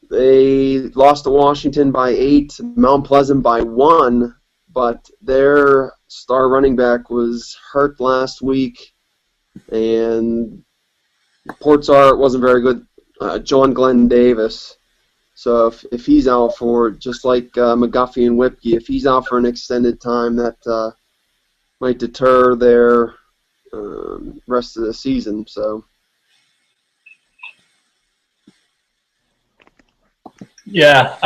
They lost to Washington by 8, Mount Pleasant by 1, but their star running back was hurt last week, and Port Art wasn't very good. John Glenn Davis. So if he's out for, just like McGuffey and Whipkey, if he's out for an extended time, that might deter their rest of the season. So Yeah,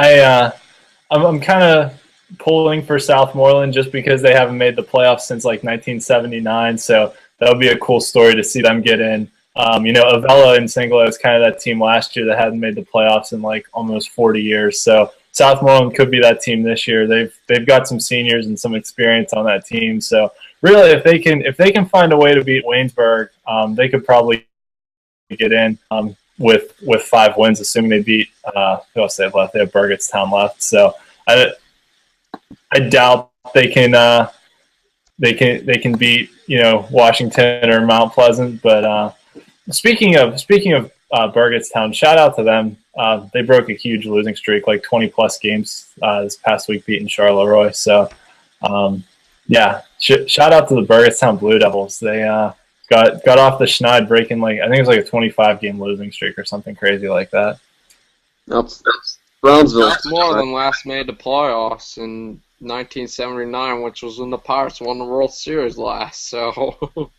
I'm kind of pulling for Southmoreland just because they haven't made the playoffs since like 1979. So that would be a cool story to see them get in. Avella and Singler is kind of that team last year that hadn't made the playoffs in like almost 40 years. So Southmoreland could be that team this year. They've got some seniors and some experience on that team. So really, if they can find a way to beat Waynesburg, they could probably get in with 5 wins, assuming they beat who else they have left. They have Burgettstown left. So I doubt they can beat Washington or Mount Pleasant, but. Speaking of Burgettstown, shout out to them. They broke a huge losing streak, like 20-plus games this past week, beating Charleroi. So, shout out to the Burgettstown Blue Devils. They got off the schneid, breaking I think it was like a 25-game losing streak or something crazy like that. that's Brownsville. that's more than last made the playoffs in 1979, which was when the Pirates won the World Series last. So.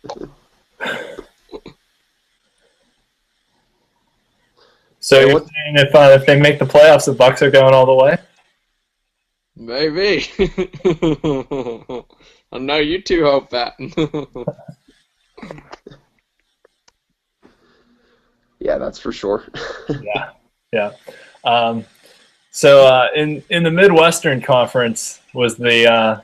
So you're saying if they make the playoffs, the Bucks are going all the way? Maybe. I know you two hope that. Yeah, that's for sure. Yeah. So in the Midwestern Conference was the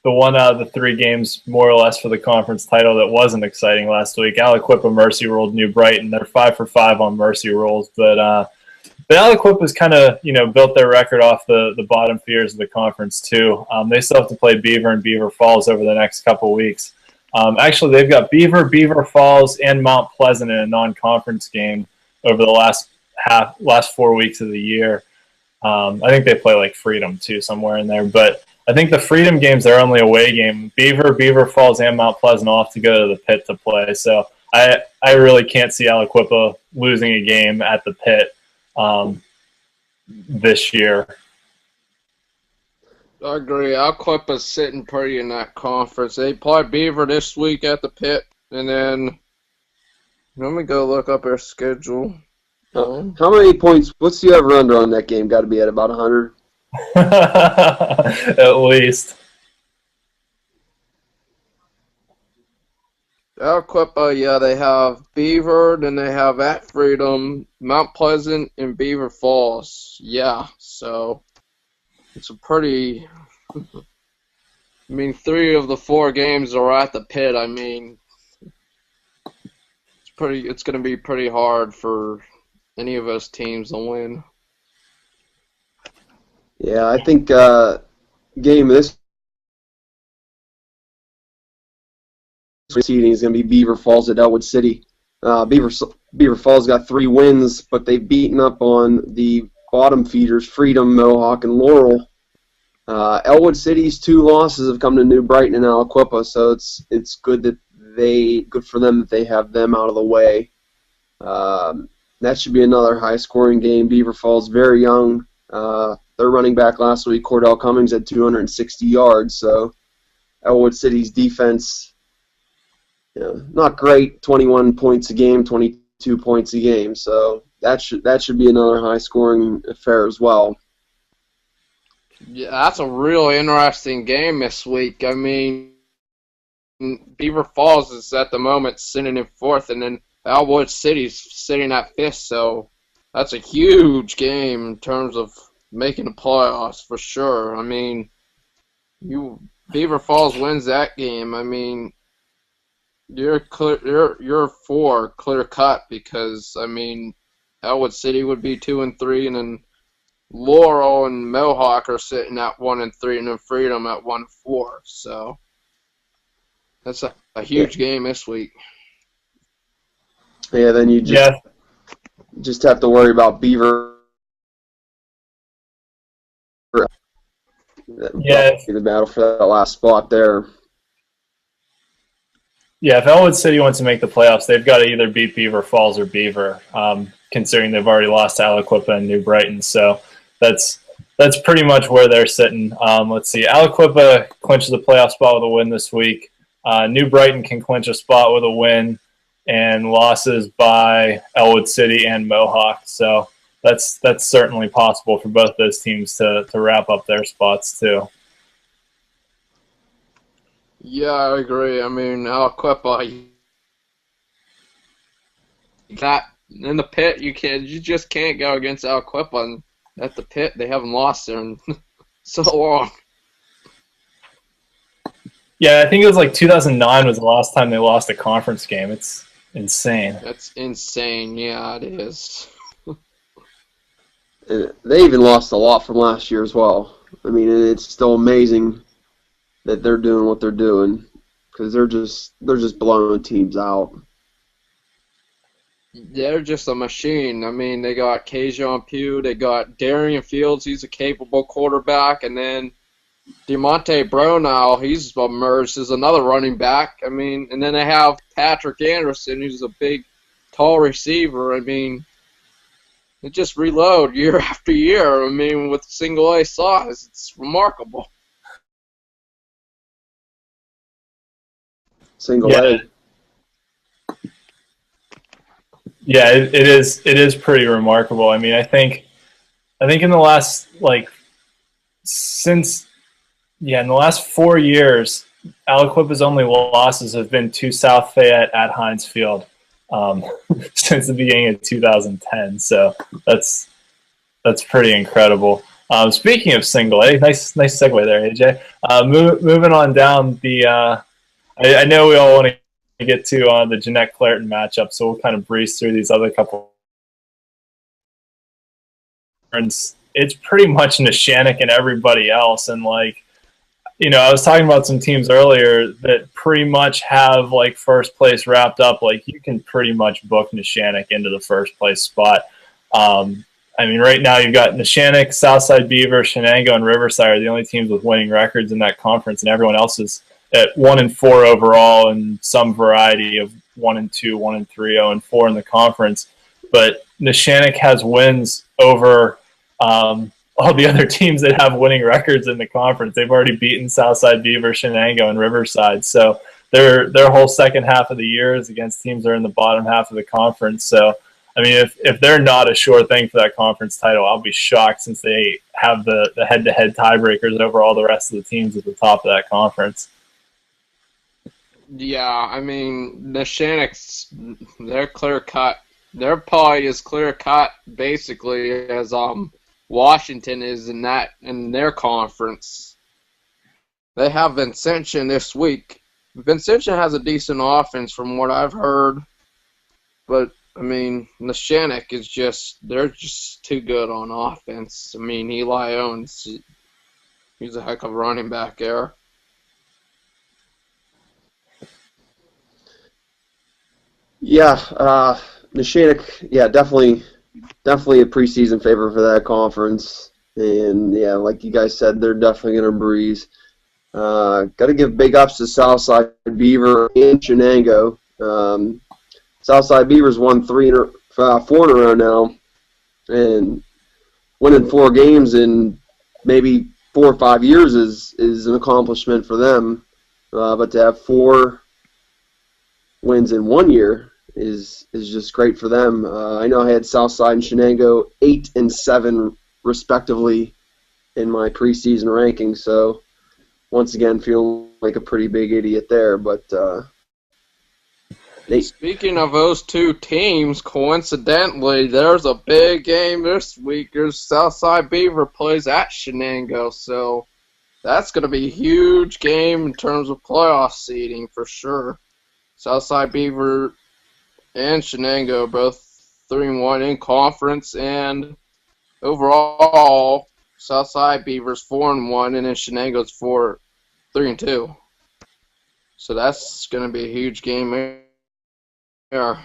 one out of the 3 games more or less for the conference title that wasn't exciting last week. Aliquippa Mercy rolled New Brighton. They're 5 for 5 on Mercy rolls, but Aliquippa's kind of built their record off the bottom feeders of the conference too. They still have to play Beaver and Beaver Falls over the next couple weeks. Actually, they've got Beaver Falls, and Mount Pleasant in a non-conference game over the last 4 weeks of the year. I think they play like Freedom too somewhere in there, but I think the Freedom game's their only away game. Beaver Falls, and Mount Pleasant all have to go to the Pit to play. So I really can't see Aliquippa losing a game at the Pit this year. I agree. Aliquippa's sitting pretty in that conference. They play Beaver this week at the Pit, and then let me go look up their schedule. How many points? What's the over/under on that game? Got to be at about 100. At least. Aliquippa, they have Beaver, then they have at Freedom, Mount Pleasant, and Beaver Falls. Yeah, so it's a pretty. I mean, 3 of the 4 games are at the Pit. I mean, it's going to be pretty hard for any of us teams to win. Yeah, I think game this seeding is going to be Beaver Falls at Elwood City. Beaver Falls got 3 wins, but they've beaten up on the bottom feeders, Freedom, Mohawk, and Laurel. Elwood City's 2 losses have come to New Brighton and Aliquippa, so it's good for them that they have them out of the way. That should be another high-scoring game. Beaver Falls very young. Their running back last week, Cordell Cummings, had 260 yards. So Elwood City's defense, not great. 21 points a game, 22 points a game. So that should be another high-scoring affair as well. Yeah, that's a real interesting game this week. I mean, Beaver Falls is at the moment sitting in 4th, and then Elwood City's sitting at 5th. So that's a huge game in terms of making the playoffs for sure. I mean, Beaver Falls wins that game, I mean, you're 4 clear cut because I mean, Elwood City would be 2-3, and then Laurel and Mohawk are sitting at 1-3, and then Freedom at 1-4. So that's a huge game this week. Yeah, then you just have to worry about Beaver. Yeah. The battle for that last spot there. Yeah, if Elwood City wants to make the playoffs, they've got to either beat Beaver Falls or Beaver, considering they've already lost to Aliquippa and New Brighton. So that's pretty much where they're sitting. Let's see. Aliquippa clinches a playoff spot with a win this week. New Brighton can clinch a spot with a win and losses by Elwood City and Mohawk. So that's certainly possible for both those teams to wrap up their spots too. Yeah, I agree. I mean, Aliquippa, that in the pit, you just can't go against Aliquippa. And at the pit, they haven't lost there in so long. Yeah, I think it was like 2009 was the last time they lost a conference game. It's insane. That's insane. Yeah, it is. And they even lost a lot from last year as well. I mean, it's still amazing that they're doing what they're doing because they're just blowing teams out. They're just a machine. I mean, they got Kajon Pugh, they got Darian Fields, he's a capable quarterback, and then DeMonte Brownell, he's emerged as another running back. I mean, and then they have Patrick Anderson, who's a big, tall receiver. I mean, they just reload year after year. I mean, with single A size, it's remarkable. Single A. Yeah, it is pretty remarkable. I mean, I think in the last in the last 4 years, Aliquippa's only losses have been to South Fayette at Heinz Field since the beginning of 2010. So that's pretty incredible. Speaking of single A, nice segue there, AJ. Moving on down I know we all want to get to the Jeanette Clareton matchup, so we'll kind of breeze through these other couple. It's pretty much Neshannock and everybody else, and I was talking about some teams earlier that pretty much have first place wrapped up. You can pretty much book Neshannock into the first place spot. I mean, right now you've got Neshannock, Southside Beaver, Shenango, and Riverside are the only teams with winning records in that conference, and everyone else is at 1-4 overall, and some variety of 1-2, 1-3, 0-4 in the conference. But Neshannock has wins over all the other teams that have winning records in the conference. They've already beaten Southside Beaver, Shenango, and Riverside. So their whole second half of the year is against teams that are in the bottom half of the conference. So I mean, if they're not a sure thing for that conference title, I'll be shocked, since they have the head-to-head tiebreakers over all the rest of the teams at the top of that conference. Yeah, I mean, Neshannock's, they're clear cut. They're probably as clear cut basically as Washington is in their conference. They have Vincentian this week. Vincentian has a decent offense from what I've heard, but I mean, Neshannock is they're just too good on offense. I mean, Eli Owens, he's a heck of a running back there. Yeah, Neshannock, yeah, definitely a preseason favorite for that conference. And, yeah, like you guys said, they're definitely going to breeze. Got to give big ups to Southside Beaver and Shenango. Southside Beavers won 4 in a row now, and winning 4 games in maybe 4 or 5 years is an accomplishment for them. But to have 4 wins in 1 year is just great for them. I know I had Southside and Shenango 8 and 7 respectively in my preseason rankings. So once again, feeling like a pretty big idiot there, but. Speaking of those two teams, coincidentally, there's a big game this week. There's Southside Beaver plays at Shenango, so that's going to be a huge game in terms of playoff seeding for sure. Southside Beaver and Shenango both 3-1 in conference, and overall Southside Beavers 4-1, and then Shenango's 3-2. So that's going to be a huge game there.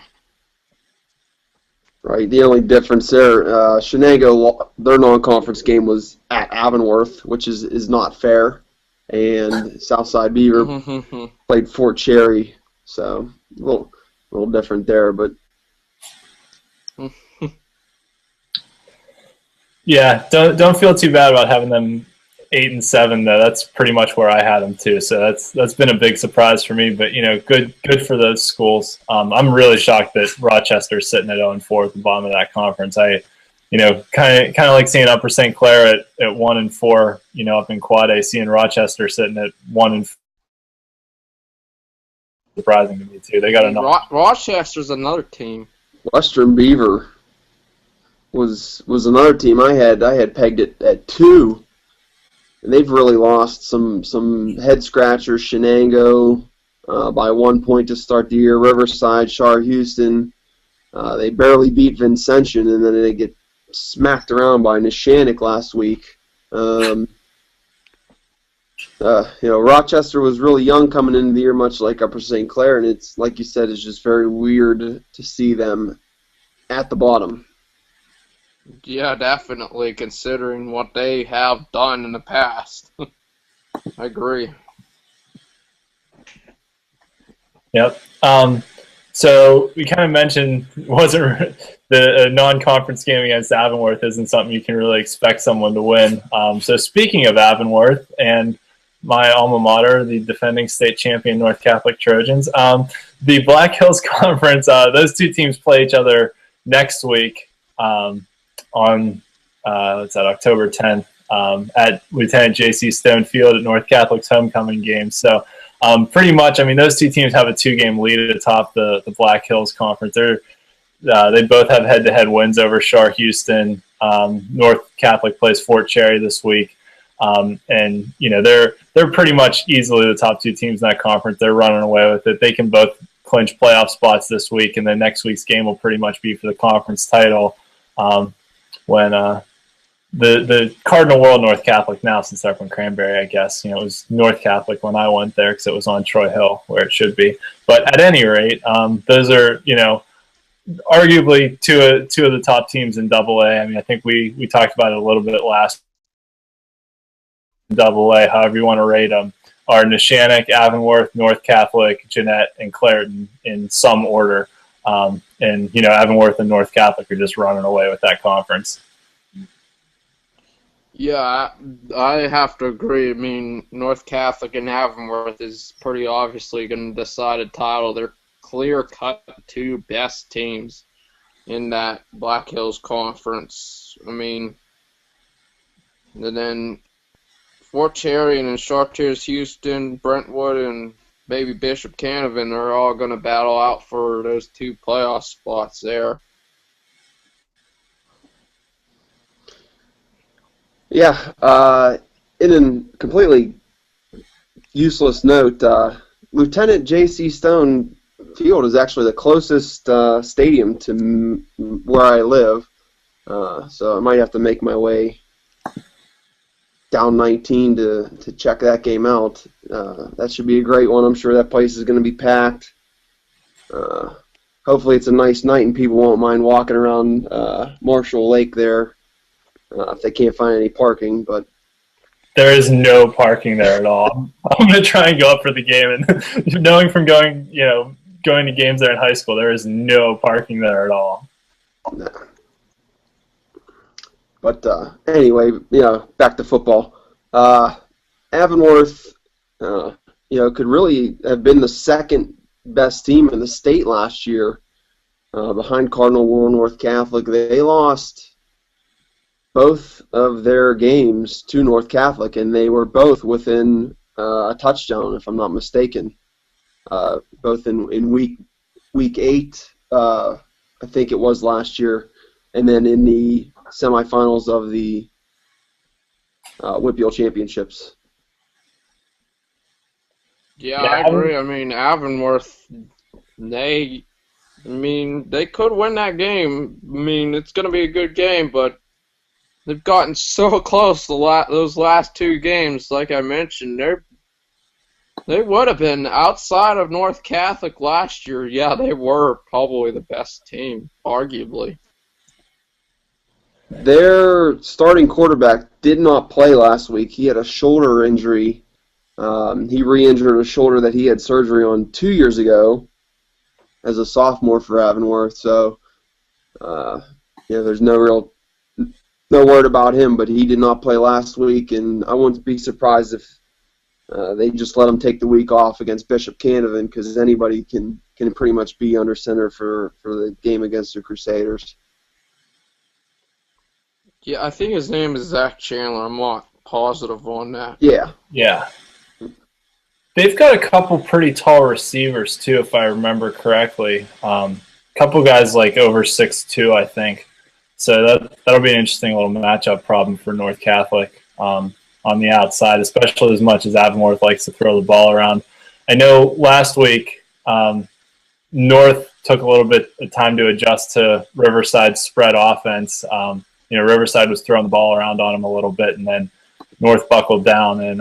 Right. The only difference there, Shenango, their non-conference game was at Avonworth, which is not fair, and Southside Beaver played Fort Cherry, so a little different there, but. Yeah, don't feel too bad about having them 8-7 though. That's pretty much where I had them too. So that's been a big surprise for me. But good for those schools. I'm really shocked that Rochester's sitting at 0-4 at the bottom of that conference. I kind of like seeing Upper St. Clair at 1-4. Up in Quad A, seeing Rochester sitting at 1-4. Surprising to me too. They got enough. Rochester's another team. Western Beaver was another team I had pegged it at 2, and they've really lost some head scratchers. Shenango by 1 point to start the year. Riverside, Shar Houston, they barely beat Vincentian, and then they get smacked around by Neshannock last week. Rochester was really young coming into the year, much like Upper St. Clair, and it's like you said, it's just very weird to see them at the bottom. Yeah, definitely, considering what they have done in the past. I agree. Yep. So we kind of mentioned wasn't the non-conference game against Avonworth isn't something you can really expect someone to win. So speaking of Avonworth and my alma mater, the defending state champion North Catholic Trojans, the Black Hills Conference, those two teams play each other next week. On October 10th at Lieutenant J.C. Stone Field at North Catholic's homecoming game. So pretty much, those two teams have a 2-game lead atop the Black Hills Conference. They both have head-to-head wins over Shar Houston. North Catholic plays Fort Cherry this week. And they're pretty much easily the top 2 teams in that conference. They're running away with it. They can both clinch playoff spots this week, and then next week's game will pretty much be for the conference title. When the Cardinal World North Catholic now, since they're from Cranberry, I guess, it was North Catholic when I went there because it was on Troy Hill where it should be. But at any rate, those are, arguably two of the top teams in AA. I think we talked about it a little bit last AA, however you want to rate them, are Neshannock, Avonworth, North Catholic, Jeanette, and Clairton in some order. And Avonworth and North Catholic are just running away with that conference. Yeah, I have to agree. North Catholic and Avonworth is pretty obviously going to decide a title. They're clear-cut 2 best teams in that Black Hills Conference. And then Fort Cherry and then Chartiers, Houston, Brentwood, and maybe Bishop Canavan are all going to battle out for those 2 playoff spots there. Yeah, in a completely useless note, Lieutenant J.C. Stone Field is actually the closest stadium to where I live, so I might have to make my way down 19 to check that game out. That should be a great one. I'm sure that place is going to be packed. Hopefully it's a nice night and people won't mind walking around Marshall Lake there if they can't find any parking. But there is no parking there at all. I'm going to try and go up for the game, and knowing from going to games there in high school, there is no parking there at all. Nah. But anyway, back to football. Avonworth, could really have been the second best team in the state last year, behind Cardinal World North Catholic. They lost both of their games to North Catholic, and they were both within a touchdown, if I'm not mistaken. Both in week 8, I think it was last year, and then in the semifinals of the WPIAL championships. Yeah, I Yeah, agree. I mean, Avonworth, they, they could win that game. I mean, it's going to be a good game, but they've gotten so close those last two games. Like I mentioned, they would have been outside of North Catholic last year. Yeah, they were probably the best team, arguably. Their starting quarterback did not play last week. He had a shoulder injury. He re-injured a shoulder that he had surgery on 2 years ago as a sophomore for Avonworth. So, there's no word about him, but he did not play last week, and I wouldn't be surprised if they just let him take the week off against Bishop Canevin, because anybody can pretty much be under center for the game against the Crusaders. Yeah, I think his name is Zach Chandler. I'm not positive on that. Yeah. yeah. They've got a couple pretty tall receivers too, if I remember correctly. Couple guys like over 6'2", I think. So that'll be an interesting little matchup problem for North Catholic on the outside, especially as much as Avonworth likes to throw the ball around. I know last week North took a little bit of time to adjust to Riverside's spread offense. Riverside was throwing the ball around on him a little bit, and then North buckled down and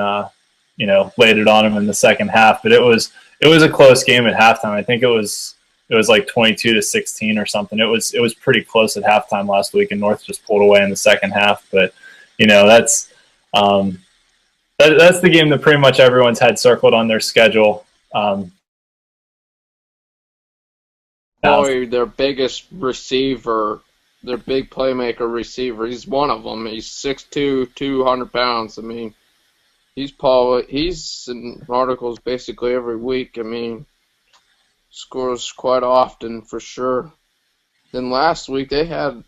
laid it on him in the second half. But it was a close game at halftime. I think it was like 22-16 or something. It was pretty close at halftime last week, and North just pulled away in the second half. But that's the game that pretty much everyone's had circled on their schedule. Probably their biggest receiver, their big playmaker receiver. He's one of them. He's 6'2", 200 pounds. I mean, he's in articles basically every week. I mean, scores quite often for sure. Then last week they had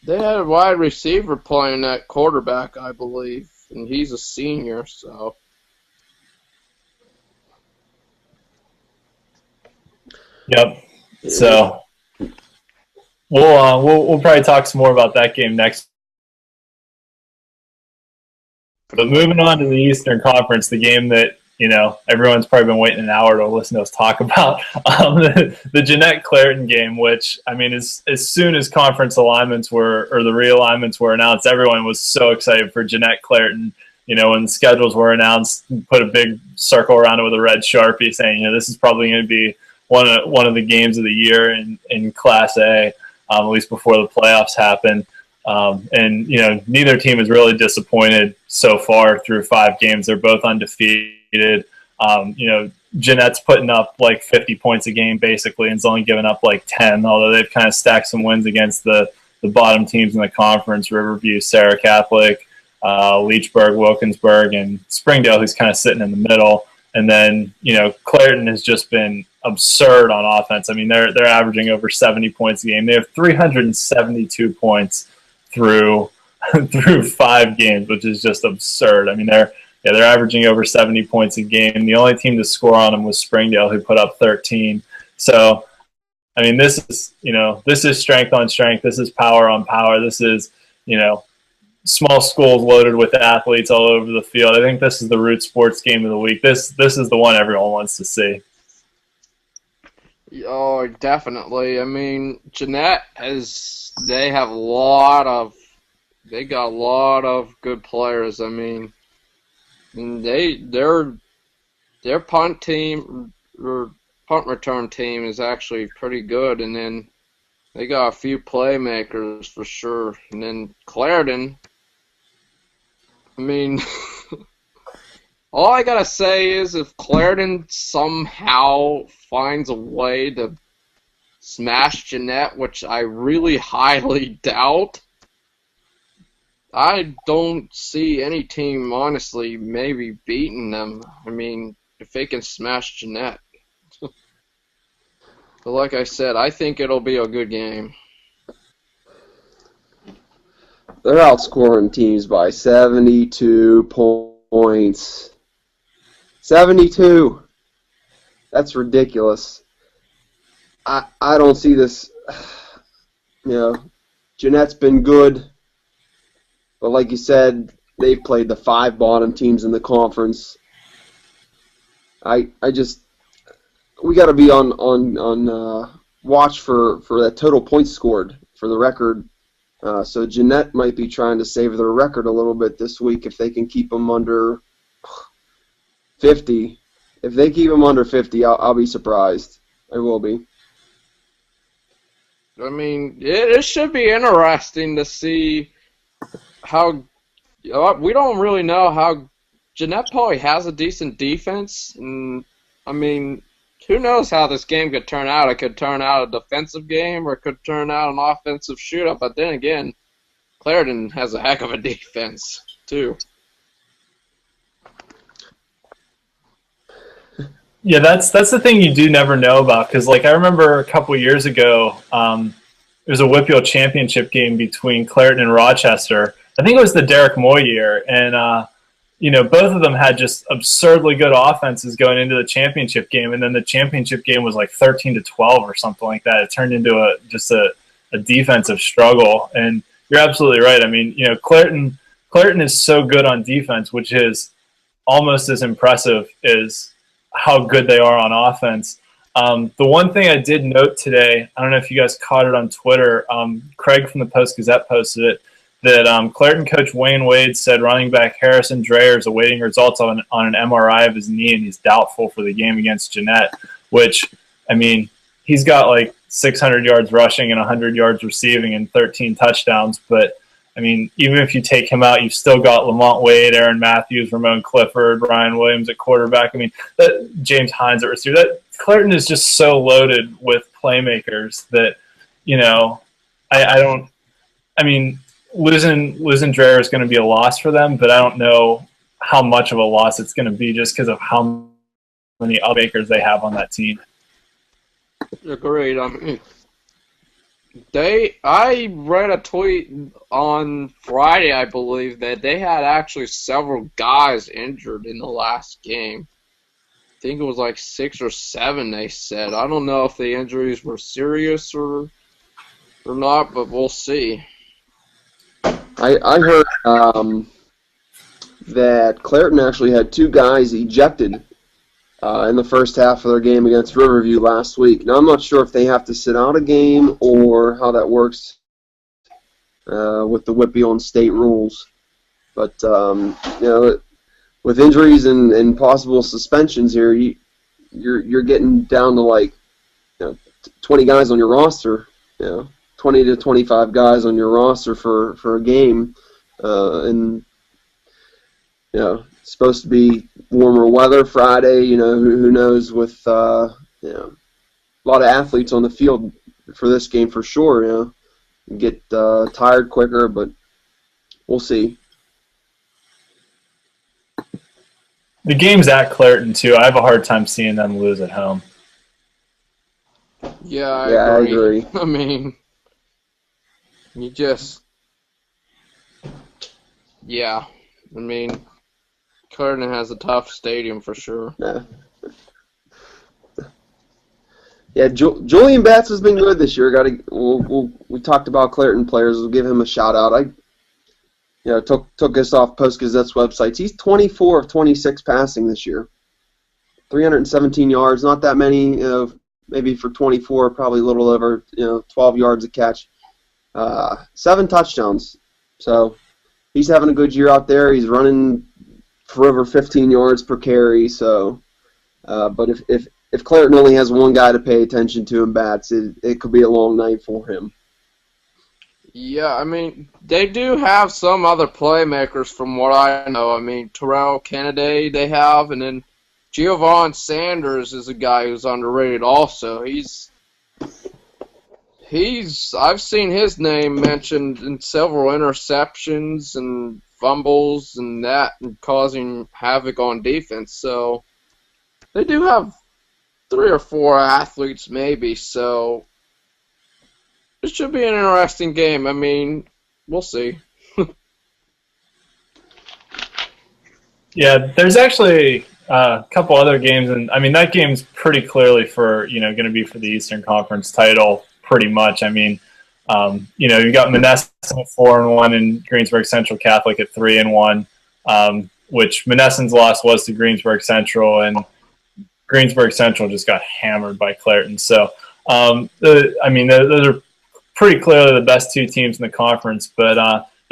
a wide receiver playing at quarterback, I believe, and he's a senior, so. Yep. So we'll probably talk some more about that game next. But moving on to the Eastern Conference, the game that everyone's probably been waiting an hour to listen to us talk about, the Jeanette Clareton game. Which, I mean, as soon as conference alignments or the realignments were announced, everyone was so excited for Jeanette Clareton. When the schedules were announced, put a big circle around it with a red Sharpie, saying, this is probably going to be one of the games of the year in Class A, at least before the playoffs happen. And neither team is really disappointed so far through 5 games. They're both undefeated. Jeanette's putting up like 50 points a game basically, and is only giving up like 10. Although they've kind of stacked some wins against the bottom teams in the conference: Riverview, Sarah Catholic, Leechburg, Wilkinsburg, and Springdale, who's kind of sitting in the middle. And then, Clareton has just been absurd on offense. I mean, they're averaging over 70 points a game. They have 372 points through 5 games, which is just absurd. I mean, they're averaging over 70 points a game. The only team to score on them was Springdale, who put up 13. So, I mean, this is strength on strength. This is power on power. This is, small schools loaded with athletes all over the field. I think this is the Root Sports game of the week. This is the one everyone wants to see. Oh, definitely. I mean, Jeanette they got a lot of good players. I mean, and their punt team or punt return team is actually pretty good, and then they got a few playmakers for sure. And then Clareton, I mean, all I gotta say is if Clareton somehow finds a way to smash Jeanette, which I really highly doubt, I don't see any team, honestly, maybe beating them. I mean, if they can smash Jeanette. But like I said, I think it'll be a good game. They're outscoring teams by 72 points. 72. That's ridiculous. I don't see this. Jeanette's been good. But like you said, they've played the 5 bottom teams in the conference. I just we got to be on watch for that total points scored for the record. So Jeanette might be trying to save their record a little bit this week if they can keep them under 50. If they keep them under 50, I'll be surprised. I will be. I mean, it should be interesting to see how we don't really know how Jeanette probably has a decent defense, and I mean, who knows how this game could turn out? It could turn out a defensive game, or it could turn out an offensive shootout. But then again, Clarendon has a heck of a defense too. Yeah, that's the thing you do never know about, because like I remember a couple years ago, there was a WPIAL championship game between Clarendon and Rochester. I think it was the Derek Moy year, and both of them had just absurdly good offenses going into the championship game, and then the championship game was like 13-12 or something like that. It turned into a defensive struggle, and you're absolutely right. I mean, Clarendon is so good on defense, which is almost as impressive as how good they are on offense. The one thing I did note today, I don't know if you guys caught it on Twitter, Craig from the Post-Gazette posted it, that Clarendon coach Wayne Wade said running back Harrison Dreyer is awaiting results on an MRI of his knee, and he's doubtful for the game against Jeanette, which, I mean, he's got like 600 yards rushing and 100 yards receiving and 13 touchdowns, but I mean, even if you take him out, you've still got Lamont Wade, Aaron Matthews, Ramon Clifford, Ryan Williams at quarterback. I mean, James Hines at receiver. Clarendon is just so loaded with playmakers that, I mean, losing Dreyer is going to be a loss for them, but I don't know how much of a loss it's going to be just because of how many playmakers they have on that team. Agreed. I read a tweet on Friday, I believe, that they had actually several guys injured in the last game. I think it was like 6 or 7, they said. I don't know if the injuries were serious or not, but we'll see. I heard that Clarendon actually had 2 guys ejected in the first half of their game against Riverview last week. Now, I'm not sure if they have to sit out a game or how that works with the WPIAL and state rules. But, with injuries and possible suspensions here, you're getting down to like 20 guys on your roster, 20 to 25 guys on your roster for a game, and it's supposed to be warmer weather Friday. Who knows with a lot of athletes on the field for this game for sure. Get tired quicker, but we'll see. The game's at Clarendon too. I have a hard time seeing them lose at home. Yeah, I agree. I mean, Clarendon has a tough stadium for sure. Yeah, Julian Batts has been good this year. We talked about Clarendon players. We'll give him a shout out. Took us off Post-Gazette's websites. He's 24 of 26 passing this year. 317 yards, not that many, maybe for 24, probably a little over, 12 yards a catch. 7 touchdowns. So he's having a good year out there. He's running for over 15 yards per carry. So, but if Clarendon only has one guy to pay attention to in Bats, it could be a long night for him. Yeah, I mean, they do have some other playmakers from what I know. I mean, Terrell Kennedy they have, and then Giovanni Sanders is a guy who's underrated also. I've seen his name mentioned in several interceptions and fumbles and that, and causing havoc on defense. So they do have 3 or 4 athletes maybe, so it should be an interesting game. I mean, we'll see. Yeah, there's actually a couple other games, and I mean that game's pretty clearly for going to be for the Eastern Conference title, pretty much. I mean, you've got Monessen at 4-1 and Greensburg Central Catholic at 3-1, which Monessen's loss was to Greensburg Central, and Greensburg Central just got hammered by Clairton. So, those are pretty clearly the best two teams in the conference. But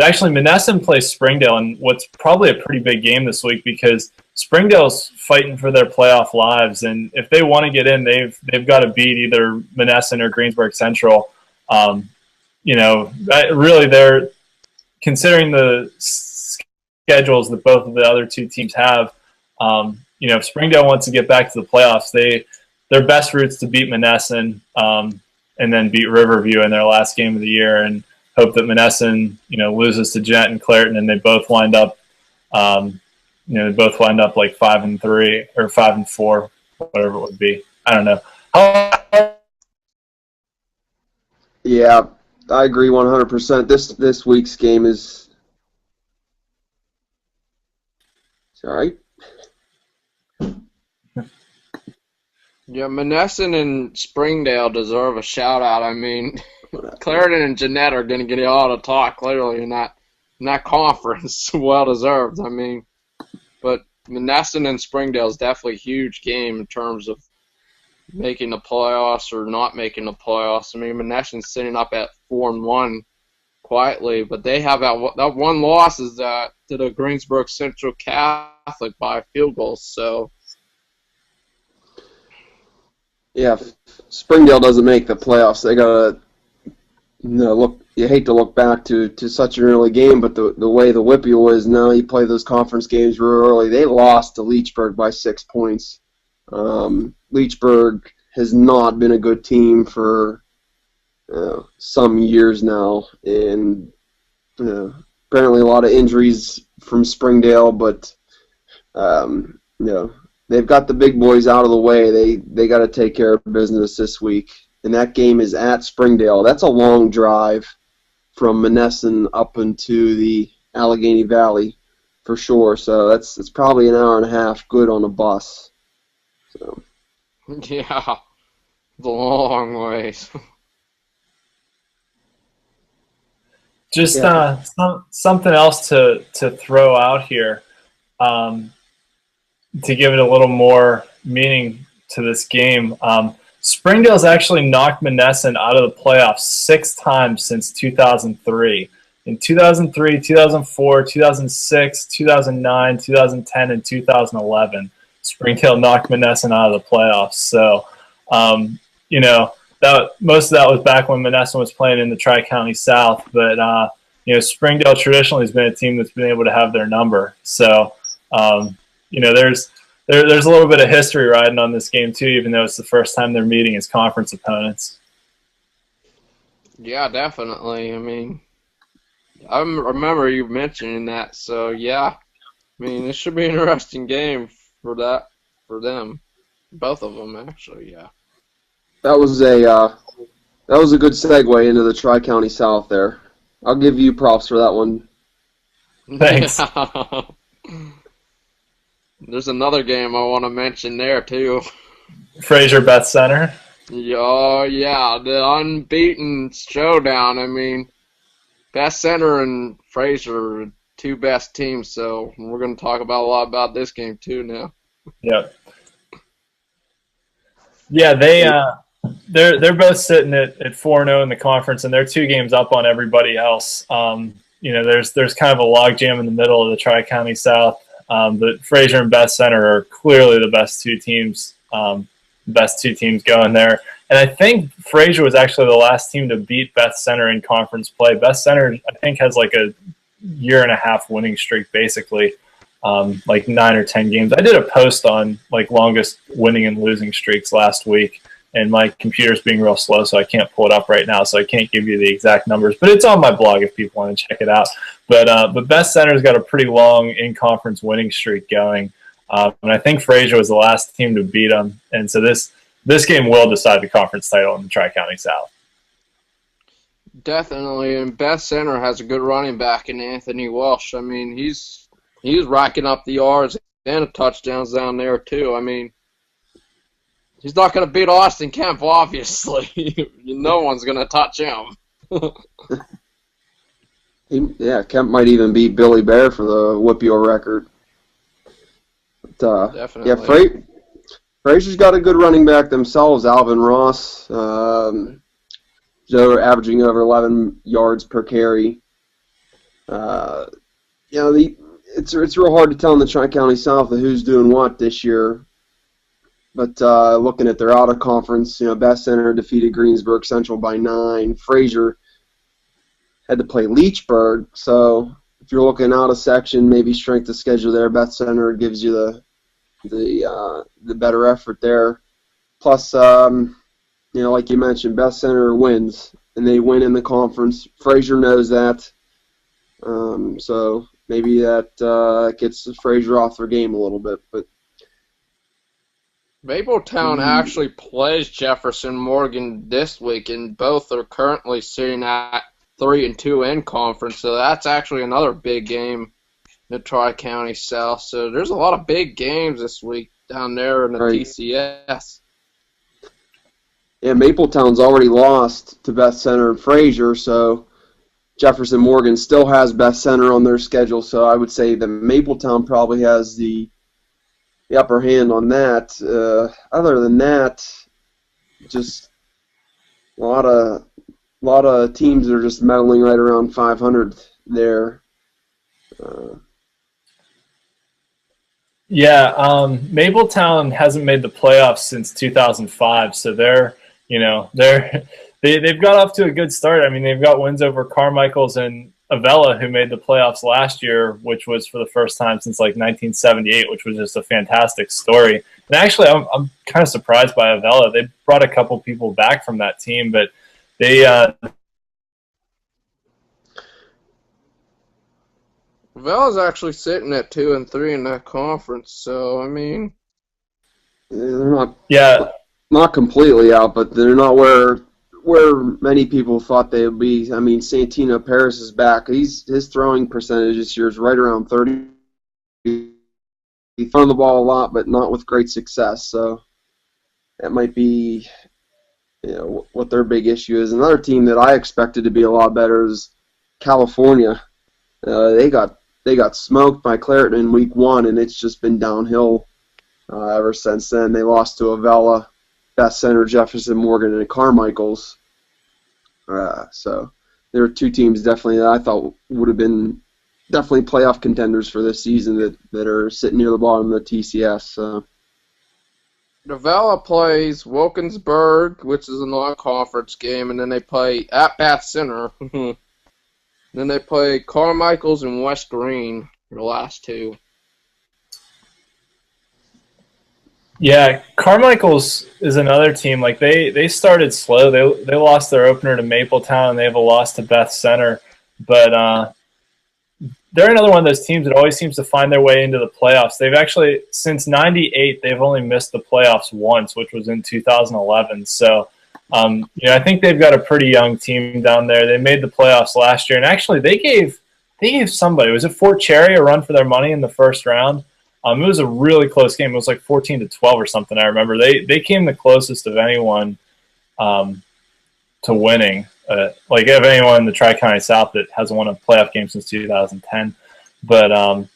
actually, Monessen plays Springdale in what's probably a pretty big game this week because Springdale's fighting for their playoff lives, and if they want to get in, they've got to beat either Monessen or Greensburg Central. Really, they're considering the schedules that both of the other two teams have. If Springdale wants to get back to the playoffs, their best route is to beat Monessen and then beat Riverview in their last game of the year, and hope that Monessen loses to Gent and Clairton, and they both wind up like 5-3 or 5-4, whatever it would be. I don't know. Yeah, I agree 100%. This week's game is all right. Yeah, Monessen and Springdale deserve a shout out. I mean, Clairton and Jeanette are going to get a lot of talk clearly in that conference. Well deserved. I mean, but Monessen and Springdale is definitely a huge game in terms of making the playoffs or not making the playoffs. I mean, Monessen's sitting up at 4-1 quietly, but they have that one loss is to the Greensburg Central Catholic by field goals. So. Yeah, if Springdale doesn't make the playoffs, they gotta look. You hate to look back to such an early game, but the way the WPIAL is now, you play those conference games real early. They lost to Leechburg by 6 points. Leechburg has not been a good team for some years now, and apparently a lot of injuries from Springdale, but they've got the big boys out of the way. They got to take care of business this week, and that game is at Springdale. That's a long drive from Monessen up into the Allegheny Valley for sure. So it's probably an hour and a half good on a bus. So. Yeah, it's a long ways. Just something else to throw out here. To give it a little more meaning to this game, Springdale's actually knocked Monessen out of the playoffs 6 times since 2003. In 2003, 2004, 2006, 2009, 2010, and 2011, Springdale knocked Monessen out of the playoffs. So, that most of that was back when Monessen was playing in the Tri-County South. But, Springdale traditionally has been a team that's been able to have their number. So, there's a little bit of history riding on this game too, even though it's the first time they're meeting as conference opponents. Yeah, definitely. I mean, I remember you mentioning that. So yeah, I mean, this should be an interesting game for them, both of them actually. Yeah. That was a good segue into the Tri-County South there. I'll give you props for that one. Thanks. There's another game I want to mention there, too. Fraser Beth Center. Oh, yeah, the unbeaten showdown. I mean, Beth Center and Fraser are two best teams, so we're going to talk about a lot about this game, too, now. Yep. Yeah, they're both sitting at 4-0 in the conference, and they're 2 games up on everybody else. There's kind of a logjam in the middle of the Tri-County South. But Fraser and Beth Center are clearly the best two teams going there. And I think Fraser was actually the last team to beat Beth Center in conference play. Beth Center, I think, has like a 1.5 year winning streak, basically, like 9 or 10 games. I did a post on like longest winning and losing streaks last week, and my computer's being real slow, so I can't pull it up right now, so I can't give you the exact numbers. But it's on my blog if people want to check it out. But Beth Center's got a pretty long in-conference winning streak going, and I think Fraser was the last team to beat them. And so this game will decide the conference title in the Tri-County South. Definitely, and Beth Center has a good running back in Anthony Welsh. I mean, he's racking up the yards and the touchdowns down there too. I mean, he's not going to beat Austin Kemp, obviously. No one's going to touch him. Kemp might even beat Billy Bear for the WPIAL record. But, definitely. Frazier's got a good running back themselves, Alvin Ross. They're averaging over 11 yards per carry. It's real hard to tell in the Tri-County South of who's doing what this year. But looking at their out-of-conference, Best Center defeated Greensburg Central by 9. Frazier had to play Leechburg. So if you're looking out of section, maybe strength of schedule there, Best Center gives you the better effort there. Plus, like you mentioned, Best Center wins, and they win in the conference. Frazier knows that. So maybe that gets Frazier off their game a little bit. But Mapletown actually plays Jefferson Morgan this week, and both are currently sitting at 3-2 in conference. So that's actually another big game in the Tri-County South. So there's a lot of big games this week down there in the TCS. Yeah, Mapletown's already lost to Best Center and Frazier, so Jefferson Morgan still has Best Center on their schedule. So I would say that Mapletown probably has the upper hand on that. Other than that, just a lot of teams that are just medaling right around 500 there. Mapletown hasn't made the playoffs since 2005, so they've got off to a good start. I mean, they've got wins over Carmichael's and Avella, who made the playoffs last year, which was for the first time since like 1978, which was just a fantastic story. And actually, I'm kind of surprised by Avella. They brought a couple people back from that team, but they Avella's actually sitting at 2-3 in that conference. So I mean, they're not completely out, but they're not where many people thought they would be. I mean, Santino Paris is back. His throwing percentage this year is right around 30. He's thrown the ball a lot, but not with great success. So that might be what their big issue is. Another team that I expected to be a lot better is California. They got smoked by Clareton in week 1, and it's just been downhill ever since then. They lost to Avella, Best Center, Jefferson Morgan, and Carmichael's. So there were two teams definitely that I thought would have been definitely playoff contenders for this season that are sitting near the bottom of the TCS. So. Avella plays Wilkinsburg, which is a non-conference game, and then they play at Bath Center. Then they play Carmichael's and West Green, the last two. Yeah, Carmichael's is another team. Like they started slow. They lost their opener to Mapletown, and they have a loss to Beth Center. But they're another one of those teams that always seems to find their way into the playoffs. They've actually, since '98, they've only missed the playoffs once, which was in 2011. So, I think they've got a pretty young team down there. They made the playoffs last year, and actually they gave somebody, was it Fort Cherry, a run for their money in the first round. It was a really close game. It was like 14-12 or something. I remember they came the closest of anyone to winning. Like of anyone in the Tri-County South that hasn't won a playoff game since 2010. But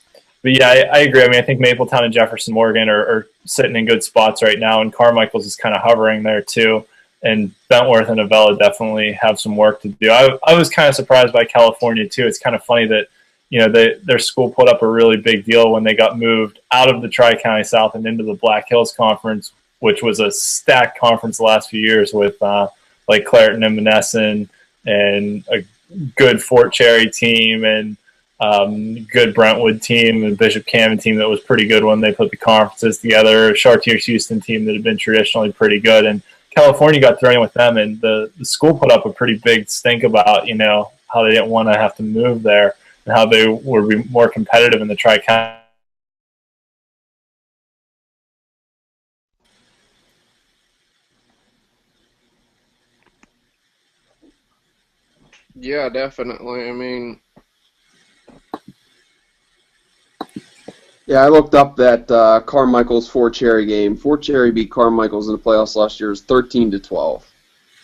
yeah, I agree. I mean, I think Mapletown and Jefferson Morgan are sitting in good spots right now, and Carmichael's is kind of hovering there too. And Bentworth and Avella definitely have some work to do. I was kind of surprised by California too. It's kind of funny that their school put up a really big deal when they got moved out of the Tri-County South and into the Black Hills Conference, which was a stacked conference the last few years with like Clareton and Monessen and a good Fort Cherry team and good Brentwood team and Bishop Cannon team that was pretty good when they put the conferences together, a Chartiers Houston team that had been traditionally pretty good. And California got thrown with them, and the school put up a pretty big stink about, how they didn't want to have to move there and how they would be more competitive in the Tri-County. Yeah, definitely. I mean, Yeah, I looked up that Carmichael's Fort Cherry game. Fort Cherry beat Carmichael's in the playoffs last year. It was 13-12.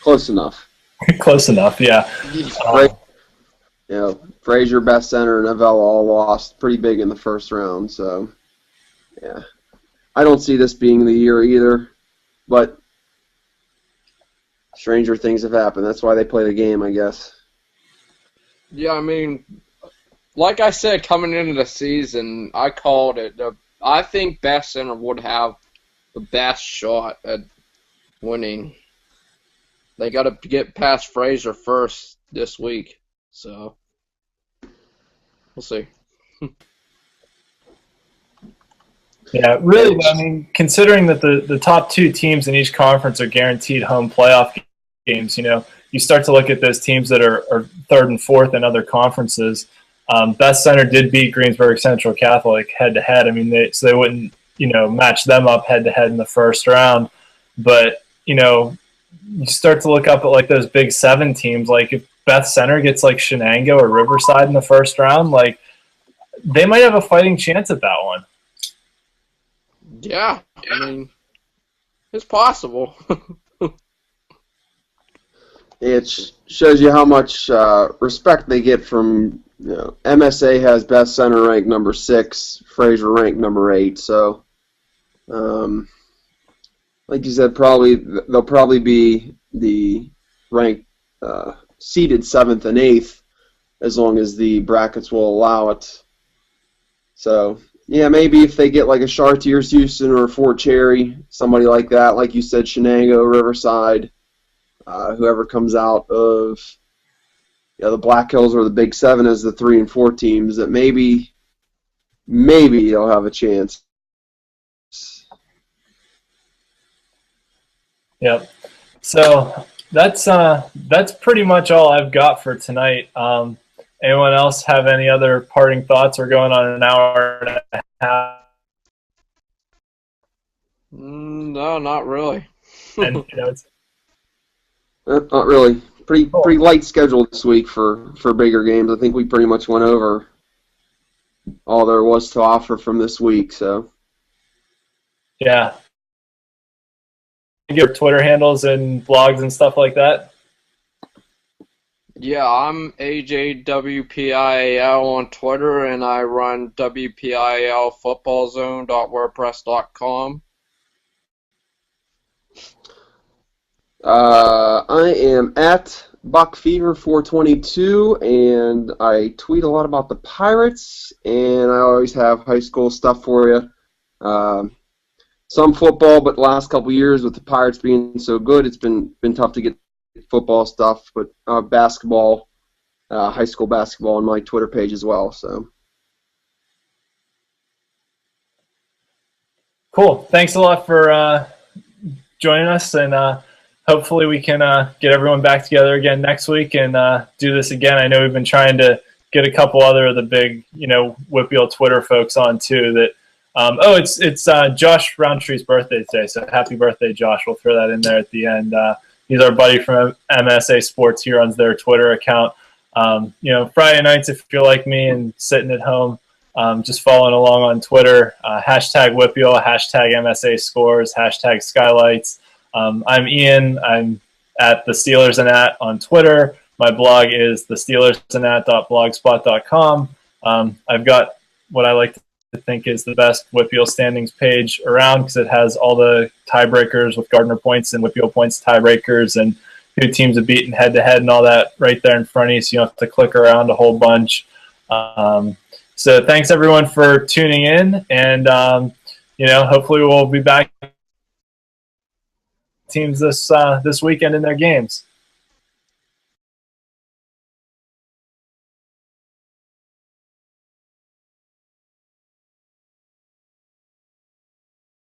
Close enough. Close enough, yeah. Frazier, Best Center, and Avella all lost pretty big in the first round. So, yeah. I don't see this being the year either, but stranger things have happened. That's why they play the game, I guess. Yeah, I mean, like I said, coming into the season, I called it. I think Best Center would have the best shot at winning. They got to get past Fraser first this week, so we'll see. Yeah, really, I mean, considering that the top 2 teams in each conference are guaranteed home playoff games, you start to look at those teams that are 3rd and 4th in other conferences. Best Center did beat Greensburg Central Catholic head-to-head. I mean, so they wouldn't, match them up head-to-head in the first round. But, you start to look up at, like, those Big 7 teams. Like, if Beth Center gets, like, Shenango or Riverside in the first round, like, they might have a fighting chance at that one. Yeah, I mean, it's possible. It shows you how much respect they get from, MSA has Best Center ranked number 6, Fraser ranked number 8. So, like you said, they'll probably be the ranked seeded 7th and 8th as long as the brackets will allow it. So, yeah, maybe if they get like a Chartiers Houston or a Fort Cherry, somebody like that, like you said, Shenango, Riverside, whoever comes out of the Black Hills or the Big 7 as the 3 and 4 teams, that maybe they'll have a chance. Yep. So that's pretty much all I've got for tonight. Anyone else have any other parting thoughts? We're going on an hour and a half. No, not really. And Not really. Pretty light schedule this week for bigger games. I think we pretty much went over all there was to offer from this week. So yeah. Your Twitter handles and blogs and stuff like that. Yeah, I'm AJWPIAL on Twitter, and I run WPIALfootballzone.wordpress.com. I am at BuckFever422, and I tweet a lot about the Pirates, and I always have high school stuff for you. Some football, but the last couple years with the Pirates being so good, it's been tough to get football stuff, but basketball, high school basketball on my Twitter page as well. So cool. Thanks a lot for joining us, and hopefully we can get everyone back together again next week and do this again. I know we've been trying to get a couple other of the big, WPIAL Twitter folks on too. That it's Josh Roundtree's birthday today, so happy birthday, Josh. We'll throw that in there at the end. He's our buddy from MSA Sports. He runs their Twitter account. Friday nights, if you're like me and sitting at home, just following along on Twitter, hashtag WPIAL, hashtag MSA Scores, hashtag Skylights. I'm Ian. I'm at the Steelers and at on Twitter. My blog is thesteelersandat.blogspot.com. I've got what I like to think is the best WPIAL standings page around because it has all the tiebreakers with Gardner points and WPIAL points tiebreakers and who teams have beaten head-to-head and all that right there in front of you, so you don't have to click around a whole bunch. So thanks, everyone, for tuning in, and hopefully we'll be back teams this weekend in their games.